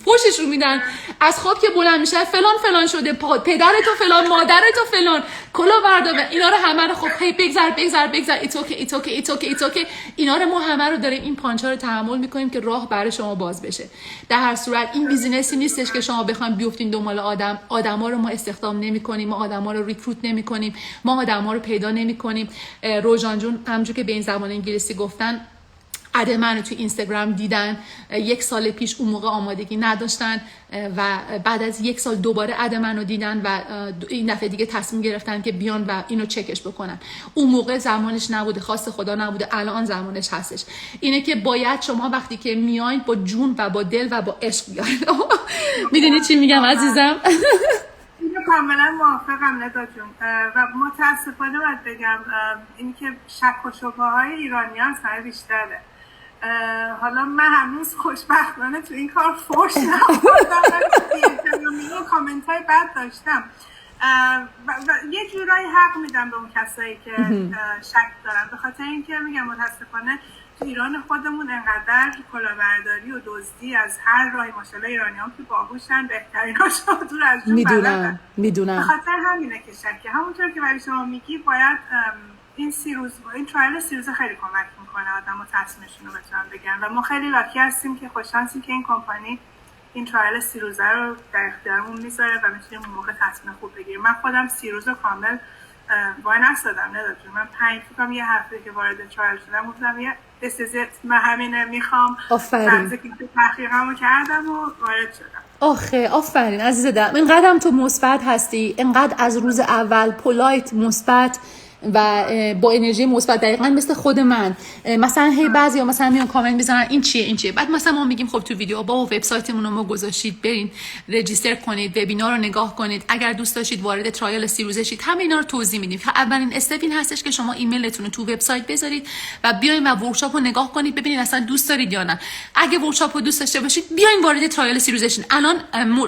فوششون میدن، از خواب که بلند میشن فلان فلان شده، پدرتو فلان، مادرتو فلان، کلا بردار. اینا رو همه رو خب هی بگذر ایتوکه اینا رو ما همه رو داریم این پانچا رو تحمل میکنیم که راه برای شما باز بشه. در هر صورت این بیزینسی نیستش که شما بخواید بیفتین دنبال آدما رو ما استخدام نمی‌کنیم، ما آدما رو ریکروت نمی‌کنیم، ما آدما رو پیدا نمی‌کنیم. روژان جون همونجوری که به این زبان انگلیسی گفتن، اد منو تو اینستاگرام دیدن، 1 سال پیش اون موقع آمادگی نداشتن و بعد از 1 سال دوباره اد منو دیدن و این دفعه دیگه تصمیم گرفتن که بیان و اینو چکش بکنن. اون موقع زمانش نبوده، خواست خدا نبوده، الان زمانش هستش. اینه که باید شما وقتی که میاین با جون و با دل و با عشق بیاین. میدونی چی میگم عزیزم؟ اینو کاملا موافقم ندا جون و متاسفانه باید بگم اینکه شک و شبهه‌های ایرانیان سر بیشتره. حالا من هنوز خوشبختانه تو این کار فوش نخوردم و کامنت های بد داشتم و یه جورایی حق میدم به اون کسایی که شک دارن، به خاطر اینکه میگم متاسفانه تو ایران خودمون انقدر کلاهبرداری و دزدی از هر راهی، ماشاءالله ایرانیان که باهوشن، بهتریناشو دور از جون بلدن. میدونم. به خاطر همینه که شکه. همونطور که برای شما میگی باید این 30 روز، این ترایل 30 روز خیلی کمک میکنه آدمو تصمیمشون رو بتونن بگیرن و ما خیلی لاکی هستیم که خوششانسیم که این کمپانی این ترایل 30 روزه رو در اختیارمون میذاره و میتونیم اون موقع تصمیم خوب بگیریم. من خودم 30 روز کامل وای نستادم نداشتم. من 5 فکرم یه هفته که وارد ترایل شدم گفتم یه this is it، من همینه میخوام. آفرین. تحقیقمو کردم و وارد شدم. آخه آفرین عزیز دلم، اینقدر تو مثبت هستی، اینقدر از روز اول پولایت، مثبت و با انرژی مثبت، دقیقاً مثل خود من. مثلا هی بعضیا مثلا میان کامنت میذارن این چیه، بعد مثلا ما میگیم خب تو ویدیو با وبسایتمون رو ما گذاشتید، برین رجیستر کنید، وبینار رو نگاه کنید، اگر دوست داشتید وارد ترایل 30 روزه شید، همه اینا رو توضیح میدیم. اولین استپ این هستش که شما ایمیلتون رو تو وبسایت بذارید و بیاین و ورکشاپ رو نگاه کنید ببینید اصلا دوست دارید یا نه. اگه ورکشاپ رو دوست داشته باشید بیاین وارد ترایل 30 روزه شید. الان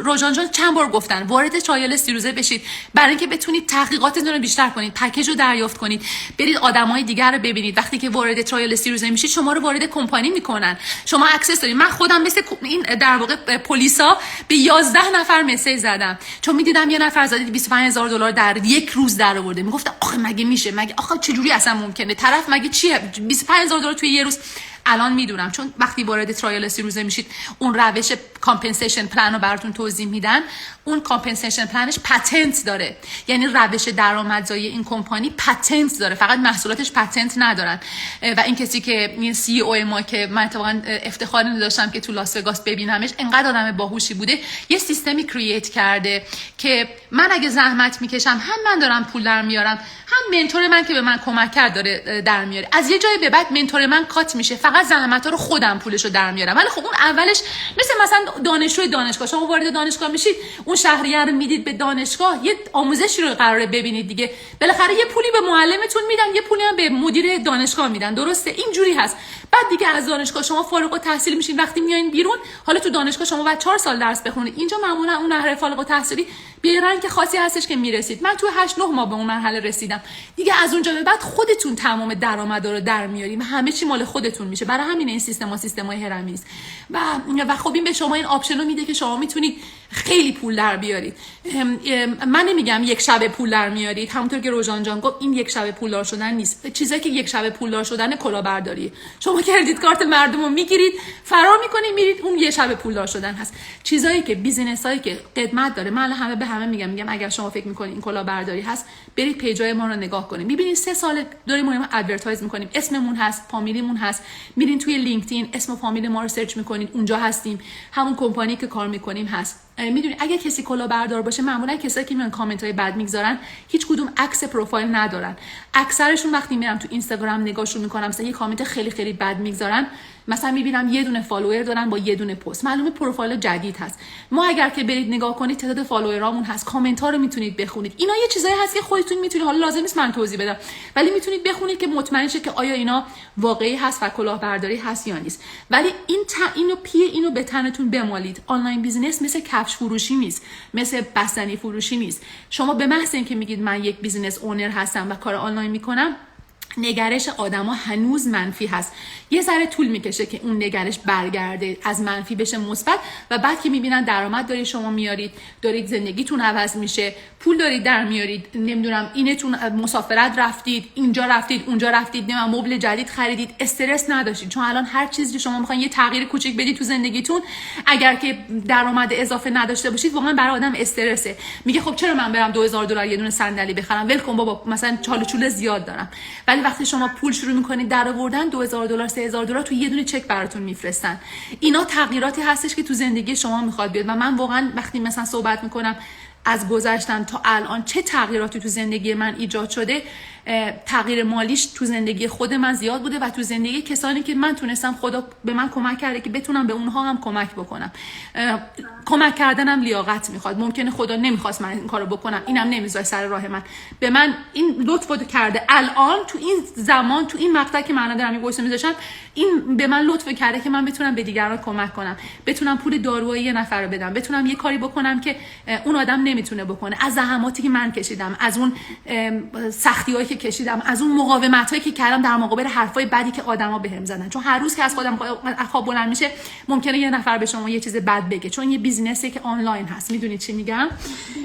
روژان جان چند بار گفتن وارد ترایل 30 روزه بشید برای اینکه بتونید تحقیقاتتون رو بیشتر کنید، پکیج رو دریافت کنید، برید آدمای دیگر رو ببینید. وقتی که وارد ترایل 30 روزه میشید شما رو وارد کمپانی میکنن، شما اکسس دارید. من خودم مثل این در واقع پلیسا به 11 نفر مسیج زدم چون میدیدم یه نفر زده $25,000 در یک روز در آورده. میگفتم آخه مگه میشه، مگه آخه چجوری اصلا ممکنه، طرف مگه چیه $25,000 توی یه روز. الان میدونم چون وقتی وارد ترایل 30 روزه میشید اون روش کامپنسیشن پلن رو براتون توضیح میدن. اون کامپنسیشن پلنش پتنت داره، یعنی روش درآمدزایی این کمپانی پتنت داره، فقط محصولاتش پتنت ندارن. و این کسی که این سی او ما که من اتفاقا افتخار داشتم که تو لاس وگاس ببینمش، انقدر آدم باهوشی بوده، یه سیستمی کرییت کرده که من اگه زحمت میکشم هم من دارم پول در میارم، هم منتور من که به من کمک کرد داره در میاره. از یه جای به بعد منتور من کات میشه، فقط زحمت‌ها رو خودم پولشو در میارم. ولی خب اون اولش مثلا دانشجوی دانشگاه، شما وارد دانشگاه میشید، اون شهریه رو میدید به دانشگاه، یه آموزشی رو قراره ببینید دیگه. بالاخره یه پولی به معلمتون میدن، یه پولی هم به مدیر دانشگاه میدن، درسته؟ اینجوری هست. بعد دیگه از دانشگاه شما فارغ التحصیل میشین، وقتی میایین بیرون، حالا تو دانشگاه شما بعد 4 سال درس بخونید، اینجا معمولا اون مرحله فارغ التحصیلی به رنگ خاصی هستش که میرسید. من تو 8-9 ماه به اون مرحله رسیدم دیگه. از اونجا به بعد خودتون تمام درآمد رو در میارین، همه چی مال خودتون میشه. برای همین این سیستمای هرمی است و خب این به شما این آپشن رو میده که شما میتونید خیلی پول در بیارید. من نمیگم یک شب پول در میارید، همونطور که روژان جان گفت این یک شب پولدار شدن نیست. چیزایی که یک شب پولدار شدن کلاهبرداریه. شما کردیت کارت مردم رو میگیرید، فرار میکنید، میرید، اون یه شب پولدار شدن هست. چیزایی که بیزینسایی که قدمت داره، من همه به همه میگم اگر شما فکر میکنید این کلاهبرداری هست، برید پیجای ما رو نگاه کنید، میبینید 3 سال داریم ما ادورتایز میکنیم، اسممون هست، فامیلیمون هست، میرین توی لینکدین اسم و فامیل ما رو سرچ میکنید، اونجا هستیم، همون کمپانی که کار میکنیم هست. میدونید اگه کسی کلاهبردار باشه، معمولا کسایی که میان کامنت های بد میگذارن هیچ کدوم عکس پروفایل ندارن. اکثرشون وقتی میرم تو اینستاگرام نگاهشون میکنم، مثلا یه کامنت خیلی خیلی بد میگذارن، مثلا میبینم یه دونه فالوور دارن با یه دونه پست، معلومه پروفایل جدید هست. ما اگر که برید نگاه کنید تعداد فالوورامون هست، کامنت ها رو میتونید بخونید. اینا یه چیزایی هست که خودتون میتونید، حالا لازم نیست من توضیح بدم، ولی میتونید بخونید که مطمئن شید که آیا اینا واقعی هست و کلاهبرداری هست یا نیست. ولی اینو به تنتون بمالید. آنلاین بیزینس مثل کفش فروشی نیست، مثل بستنی فروشی نیست. شما به محض اینکه میگید من یک بیزینس اونر هستم و کار آنلاین میکنم، نگرش آدما هنوز منفی هست. یه ذره طول میکشه که اون نگرش برگرده، از منفی بشه مثبت، و بعد که میبینن درآمد دارید شما میارید، دارید زندگیتون عوض میشه، پول دارید در میارید، نمیدونم اینتون مسافرت رفتید، اینجا رفتید، اونجا رفتید، نمیدونم مبل جدید خریدید، استرس نداشتید. چون الان هر چیزی شما میخواین یه تغییر کوچیک بدید تو زندگیتون، اگر که درآمد اضافه نداشته باشید، واقعا برای آدم استرسه. میگه خب چرا من برم $2000 یه دونه صندلی بخرم؟ ول کن بابا، مثلا چاله چوله زیاد دارم. ولی وقتی شما پول شروع میکنید در آوردن، $2000 $3000 تو یه دونه چک براتون میفرستن. اینا تغییراتی هستش که تو زندگی شما میخواد بیاد. و من واقعا وقتی مثلا صحبت میکنم از گذشتم تا الان چه تغییراتی تو زندگی من ایجاد شده، تغییر مالیش تو زندگی خود من زیاد بوده و تو زندگی کسانی که من تونستم، خدا به من کمک کرده که بتونم به اونها هم کمک بکنم. کمک کردنم لیاقت میخواد. ممکنه خدا نمیخواست من این کارو بکنم، اینم نمیذاره سر راه من. به من این لطفو کرده الان تو این زمان، تو این مقطع که من دارم این وایس میذاشم، این به من لطف کرده که من بتونم به دیگران کمک کنم، بتونم پول دارویی یه نفر رو بدم، بتونم یه کاری بکنم که اون آدم نمیتونه بکنه. از زحماتی که من کشیدم، از اون سختیایی که کشیدم، از اون مقاومتایی که کردم در مقابل حرفای بدی که آدما بهم زدن. چون هر روز که از خودم خواب بلند میشه، ممکنه یه نفر به شما یه چیز بد بگه، چون یه بیزینسی که آنلاین هست. میدونید چی میگم؟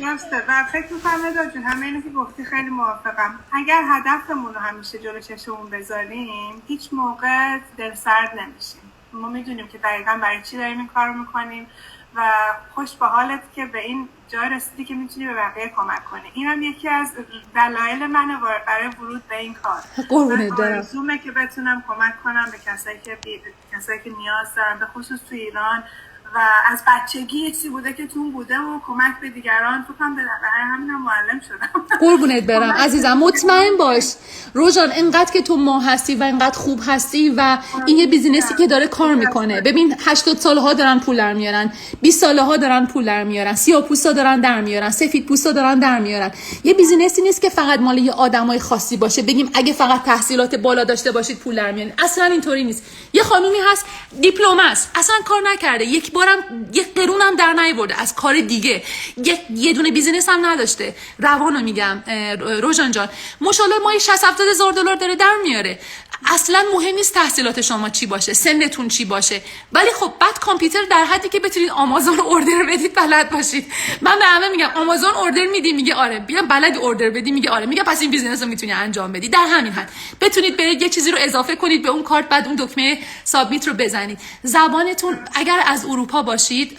درسته. و فکر می‌کنم ندار جون همه اینو که گفتی خیلی موافقم. اگر هدفمون رو همیشه جلو چشممون بذاریم، هیچ موقع دلسرد نمیشیم. ما میدونیم که دقیقاً برای چی داریم این کارو میکنیم و خوش به حالت که به این جای رسیدی که میتونی به بقیه کمک کنی. اینم یکی از دلایل منه برای ورود به این کار. قربونت برم. آرزومه که بتونم کمک کنم به کسایی که نیاز دارن، به خصوص تو ایران. و از بچگی یه چیزی بوده که تون بوده و کمک به دیگران. فکر کنم برای همینم معلم شدم. قربونت برم عزیزم. مطمئن باش روژان، اینقدر که تو ما هستی و اینقدر خوب هستی و این یه بیزینسی که داره کار میکنه. ببین 80 ساله ها دارن پول در میارن، 20 ساله ها دارن پول در میارن، سیاه‌پوستا دارن در میارن، سفیدپوستا دارن در میارن. یه بیزینسی نیست که فقط مال یه آدمای خاصی باشه، بگیم اگه فقط تحصیلات بالا داشته باشید پول در میارین. اصلا اینطوری نیست. یه خانومی هست دیپلم است، اصلا کار نکرده، یک بارم یک قرونم در نیاورده از کار دیگه، یه دونه بیزینس هم نداشته. روانو میگم روژان جان، ماشاءالله ما 60-70 هزار دلار داره در میاره. اصلا مهم نیست تحصیلات شما چی باشه، سنتون چی باشه، ولی خب بعد کامپیوتر در حدی که بتونید آمازون اوردر بدید بلد باشید. من به همه میگم آمازون اوردر میدی؟ میگه آره. بیا بلد اوردر بدی؟ میگه آره. میگه پس این بیزینس رو میتونی انجام بدی. در همین حد بتونید برید یه چیزی رو اضافه کنید به اون کارت، بعد اون دکمه سابمیت رو بزنید. زبانتون اگر از اروپا باشید،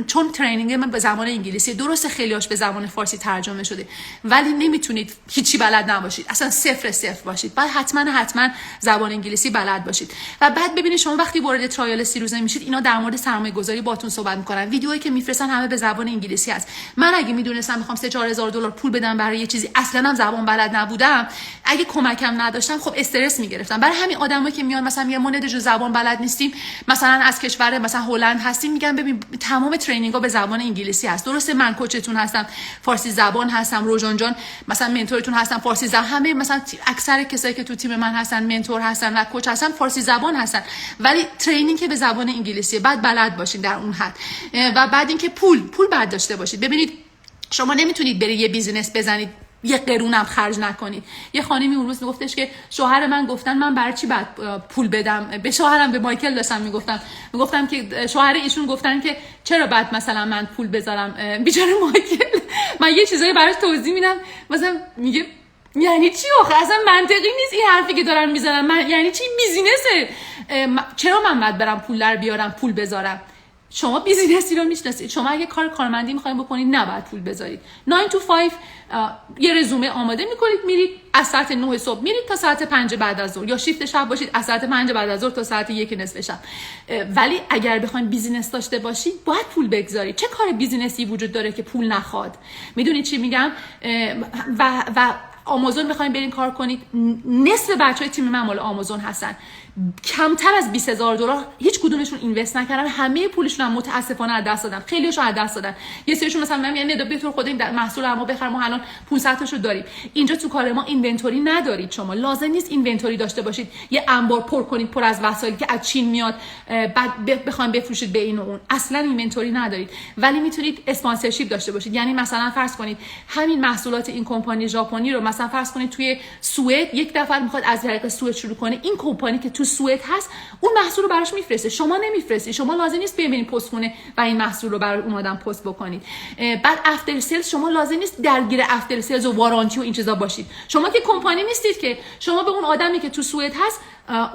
چون ترینینگ من به زبان انگلیسی، درسته خیلیاش به زبان فارسی ترجمه شده، ولی نمیتونید هیچی بلد نباشید، اصلا صفر باشید. بعد حتما زبان انگلیسی بلد باشید. و بعد ببینید شما وقتی وارد ترایل 30 روزه میشید اینا در مورد سرمایه‌گذاری باهاتون صحبت میکنن، ویدیوهایی که میفرستن همه به زبان انگلیسی هست. من اگه میدونستم میخوام 3-4 هزار دلار پول بدم برای یه چیزی اصلا هم زبان بلد نبودم، اگه کمکم نداشتم خب استرس میگرفتم. برای همین آدمایی که میان مثلا میگن ما ندج زبان بلد نیستیم، مثلا از کشور مثلا هلند هستیم، میگن ببین تمام ترینینگ‌ها به زبان انگلیسی هست. درسته من کوچتون هستم، فارسی زبان هستم، روژان جان مثلا منتورتون هستم، فارسی زبان، همه مثلا اکثر کسایی که تو تیم من هستن منتور هستن و کوچ هستن فارسی زبان هستن، ولی ترینینگ که به زبان انگلیسیه، بعد بلد باشین در اون حد. و بعد اینکه پول بعد داشته باشید. ببینید شما نمیتونید برید یه بیزینس بزنید یه قرونم خرج نکنید. یه خانمی اون روز میگفتش که شوهر من گفتن من برای چی بعد پول بدم به شوهرم، به مایکل داشتم میگفتم که شوهر ایشون گفتن که چرا بعد مثلا من پول بذارم. بیچاره مایکل من یه چیزایی براش توضیح میدم مثلا میگه یعنی چی آخه اصلا منطقی نیست این حرفی که دارن میزنن، من یعنی چی بیزینسه، چرا من باید برم پول در بیارم پول بذارم؟ شما بیزینسی رو میشناسید. شما اگه کارمندی میخواید بکنید نباید پول بذارید. 9 to 5 یه رزومه آماده میکنید میرید از ساعت 9 صبح میرید تا ساعت 5 بعد از ظهر، یا شیفت شب باشید از ساعت 5 بعد از ظهر تا ساعت 1 نصف شب. ولی اگر بخواید بیزینس داشته باشید باید پول بگذارید. چه کار بیزینسی وجود داره که پول نخواد؟ میدونید چی میگم؟ و آمازون میخواین برین کار کنید، نصف بچهای تیم من مال آمازون هستن، کمتر از 20,000 دلار هیچ کدومشون اینوست نکردن، همه پولشون هم متاسفانه از دست دادن، خیلیشون از دست دادن. یه سریشون مثلا میگن ندا به طور خود این محصول ما بخر، ما الان 500 تاشو داریم. اینجا تو کار ما اینونتوری ندارید، شما لازم نیست اینونتوری داشته باشید، یه انبار پر کنید پر از وسایلی که از چین میاد بعد بخواید بفروشید به این و اون، اصلا اینونتوری ندارید. ولی میتونید اسپانسرشیپ داشته باشید، یعنی مثلا فرض کنید همین محصولات این کمپانی ژاپنی رو مثلا فرض کنید توی سوئد یک نفر میخواد از طریق سوئد شروع کنه، این کمپانی که تو سوئد هست اون محصول رو براش میفرسته، شما نمیفرستی، شما لازم نیست ببینید پست کنه و این محصول رو برای اون آدم پست بکنید. بعد افتر سیلز شما لازم نیست درگیر افتر سیلز و وارانتی و این چیزا باشید. شما که کمپانی نیستید که شما به اون آدمی که تو سوئد هست،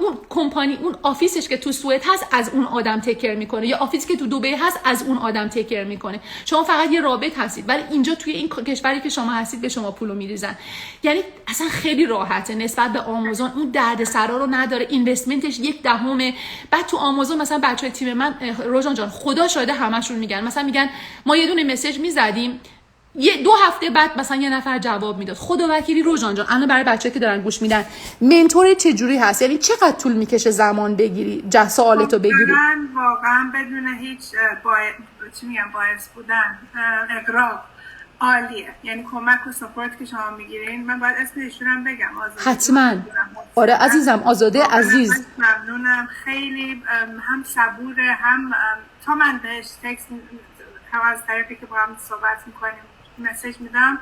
اون کمپانی اون آفیسش که تو سوئد هست از اون آدم تکر میکنه، یا آفیسی که تو دبی هست از اون آدم تکر میکنه. شما فقط یه رابط هستید، ولی اینجا توی این کشوری که شما هستید به شما پولو میریزن. یعنی اصلا خیلی راحته نسبت به آمازون، اون دردسرا رو نداره، اینوستمنتش 1/10. بعد تو آمازون مثلا بچهای تیم من روژان جان خدا شاهده همشون میگن، مثلا میگن ما یه دونه مسیج میزدیم یه 2 هفته بعد مثلا یه نفر جواب میداد. خدا وکیلی روژان جان الان برای بچه‌ها که دارن گوش میدن منتور چه جوری هست؟ یعنی چقدر طول میکشه زمان بگیری سوالتو بگیری؟ واقعا بدون هیچ باعث بودن اقراق عالیه. یعنی کمک و سپورت که شما میگیرین، من باید اسم ایشونم بگم، آزاده. حتما. آره عزیزم، آزاده عزیز. ممنونم، خیلی هم صبوره، هم تا من بهش تکست از طریقی که با هم صحبت میکنیم مسیج میدم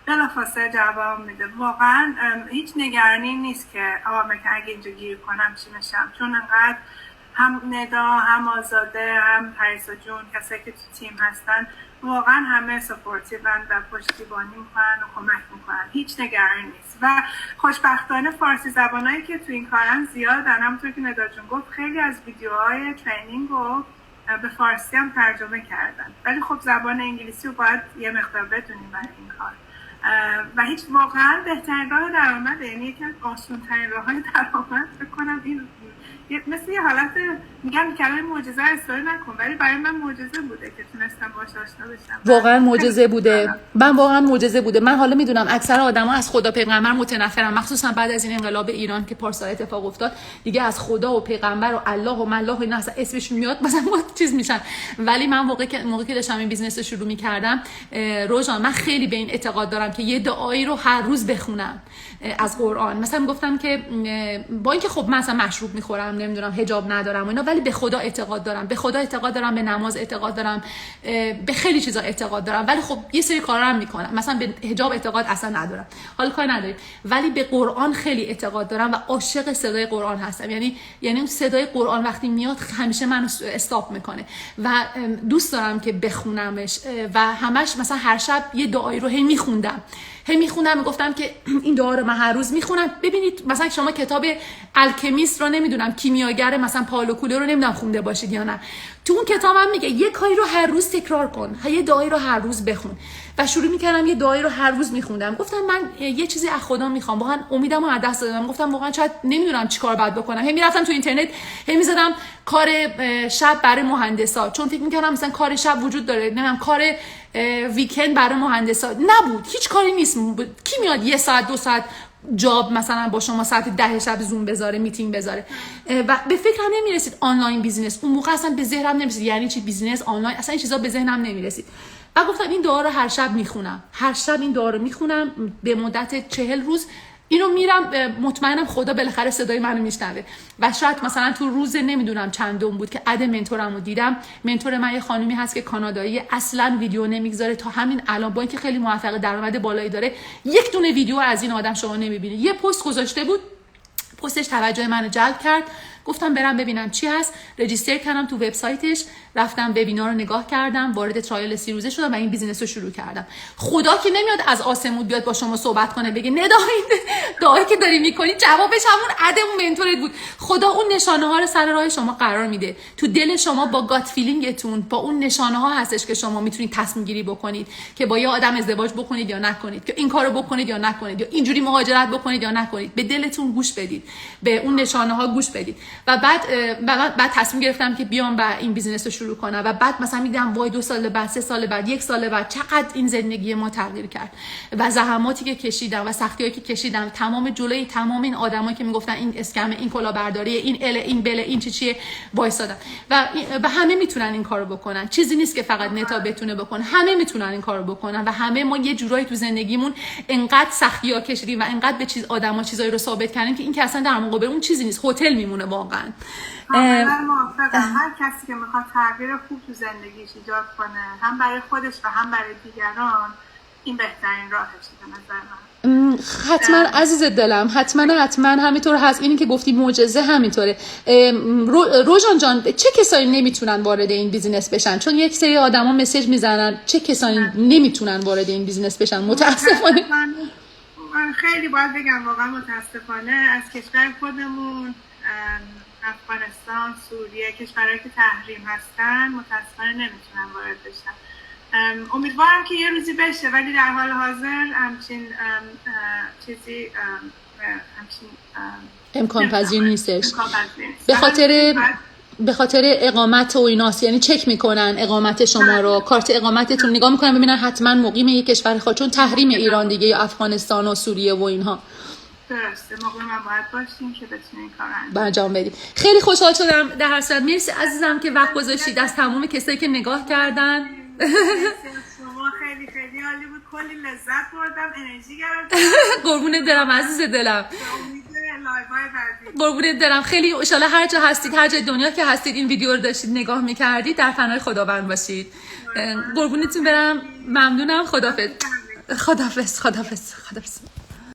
بلافاصله جواب میده. واقعا هیچ نگرانی نیست که من که اگه اینجا گیر کنم چی میشم، چون انقدر هم ندا هم آزاده هم پریسا جون کسایی که تو تیم هستن واقعا همه سپورتیون و پشتیبانی میکنن و کمک میکنن، هیچ نگرانی نیست. و خوشبختانه فارسی زبانایی که تو این کارن زیادن، همونطور که ندا جون گفت خیلی از ویدیوهای ترینینگ رو به فارسی هم ترجمه کردن، ولی خب زبان انگلیسی رو باید یه مقدار بدونیم برای این کار. و هیچ واقعا بهترین راه درآمد، یعنی یکی از آسان‌ترین راه‌های درآمد بکنم این مثل یه حالت میگم کلمه معجزه استفاده نکن، ولی برای من معجزه بوده که تونستم باهاش آشنا بشم. واقعا معجزه بوده. من واقعا معجزه بوده. من حالا میدونم اکثر آدما از خدا پیغمبر متنفرن، مخصوصا بعد از این انقلاب ایران که پارسال اتفاق افتاد، دیگه از خدا و پیغمبر و الله و ملاح و اینا اصلا اسمشون میاد مثلا چیز میشن. ولی من موقعی که داشتم این بیزنس رو شروع میکردم، روژان من خیلی به این اعتقاد دارم که یه دعایی رو هر روز بخونم از قرآن. مثلا گفتم که با اینکه خب من مثلا مشروب میخورم، نمیدونم حجاب ندارم و اینا، ولی به خدا اعتقاد دارم، به خدا اعتقاد دارم، به نماز اعتقاد دارم، به خیلی چیزا اعتقاد دارم، ولی خب یه سری کارا هم میکنم. مثلا به حجاب اعتقاد اصلا ندارم، حالا کار نداریم، ولی به قرآن خیلی اعتقاد دارم و عاشق صدای قرآن هستم. یعنی اون صدای قرآن وقتی میاد همیشه منو استاپ میکنه و دوست دارم که بخونمش و همش مثلا هر شب یه دعایی رو هی میخوندم میگفتم که این دعا رو من هر روز میخونم. ببینید مثلا شما کتاب الکمیست رو نمیدونم کی کیمیاگر مثلا پائولو کوئلو رو نمیدونم خونده باشید یا نه. تو اون کتابم میگه یه کاری رو هر روز تکرار کن، یه دعایی رو هر روز بخون. و شروع میکردم یه دعایی رو هر روز میخوندم. گفتم من یه چیزی از خدا میخوام، واقعا امیدمو از دست دادم. گفتم واقعا شاید نمیدونم چیکار باید بکنم. هی میرفتم تو اینترنت، هی میزدم کار شب برای مهندسا، چون فکر میکردم مثلا کار شب وجود داره، نمیدونم کار ویکند برای مهندسا. نبود، هیچ کاری نیست. کی میاد یه ساعت 2 ساعت جاب مثلا با شما ساعت 10 شب زوم بذاره، میتینگ بذاره؟ و به فکرم نمیرسید آنلاین بیزینس. اون موقع اصلا به ذهنم نمیرسید یعنی چی بیزینس آنلاین، اصلا این چیزا به ذهنم نمیرسید. و گفتم این دعا رو هر شب میخونم، هر شب این دعا رو میخونم به مدت 40 روز. اینو میرم، مطمئنم خدا بالاخره صدای منو میشنوه. و شاید مثلا تو روز نمیدونم چندم بود که عد منتورمو دیدم. منتور من یه خانومی هست که کانادایی، اصلا ویدیو نمیگذاره تا همین الان، با اینکه خیلی موفق، درآمد بالایی داره، یک دونه ویدیو از این آدم شما نمیبینید. یه پست گذاشته بود، پستش توجه منو جلب کرد، گفتم برم ببینم چی هست. رجیستر کردم تو وبسایتش، رفتم وبینار رو نگاه کردم، وارد ترایل 30 روزه شدم و این بیزینس رو شروع کردم. خدا که نمیاد از آسمون بیاد با شما صحبت کنه بگه ندا این دعایی که داری میکنی جوابش همون عدم منتورت بود. خدا اون نشانه ها رو سر راه شما قرار میده. تو دل شما با گات فیلینگتون، با اون نشانه ها هستش که شما میتونید تصمیم گیری بکنید که با یه آدم ازدواج بکنید یا نکنید، که این کارو بکنید یا نکنید، یا اینجوری مهاجرت بکنید یا نکنید. به دلتون گوش بدید، به اون نشانه ها گوش بدید. و بعد تصمیم گرفتم که بیام و این بیزینس رو شروع کنم. و بعد مثلا میدم وای 2 سال بعد، 3 سال بعد، 1 سال بعد چقدر این زندگی ما تغییر کرد و زحماتی که کشیدم و سختیایی که کشیدم، تمام جلوی تمام این آدمایی که میگفتن این اسکم، این کلاهبرداری، این این بله، این چیه، وایسادم. و همه میتونن این کارو بکنن. چیزی نیست که فقط نتا بتونه بکنه، همه میتونن این کارو بکنن. و همه ما یه جورایی تو زندگیمون انقدر سختی‌ها کشیدیم و انقدر به آدما چیزایی رو ثابت کردیم که این که اصلا در مقابل اون چیزی نیست، هتل میمونه واقعا. من موافقم. هر کسی که میخواد تغییر خوب تو زندگیش ایجاد کنه، هم برای خودش و هم برای دیگران، این بهترین راهشه به نظر من. حتما عزیز دلم، حتما همینطور هست. اینی که گفتی معجزه همینطوره. روژان جان، چه کسایی نمیتونن وارد این بیزینس بشن؟ چون یک سری آدما مسیج میزنن چه کسایی نمیتونن وارد این بیزینس بشن؟ متاسفانه من خیلی باید بگم واقعا متاسفانه از کشور خودمون، افغانستان، سوریه، کشورهایی که تحریم هستن، متاسفانه نمیتونن وارد بشن. امیدوارم که یه روزی بشه، ولی در حال حاضر همچین چیزی امکان پذیر نیستش. به خاطر اقامت و ایناست، یعنی چک میکنن اقامت شما رو، کارت اقامتتون نگاه میکنن ببینن حتما مقیم یک کشور خود، چون تحریم ایران دیگه یا افغانستان و سوریه و اینها. درسته، موقع ما باید باشیم که بتونیم این کار انجام بدیم. خیلی خوشحال شدم در هر صورت. مرسی عزیزم که وقت گذاشتید، از تمام کسایی که نگاه کردن. شما خیلی خیلی عالی بود، کلی لذت بردم، انرژی گرفتم. قربونت برم عزیز دلم. قربونت برم. خیلی ان شاءالله هر جا هستید، هر جای دنیا که هستید، این ویدیو رو داشتید نگاه می‌کردید، در پناه خداوند باشید. قربونتون برم. ممنونم. خداحافظ.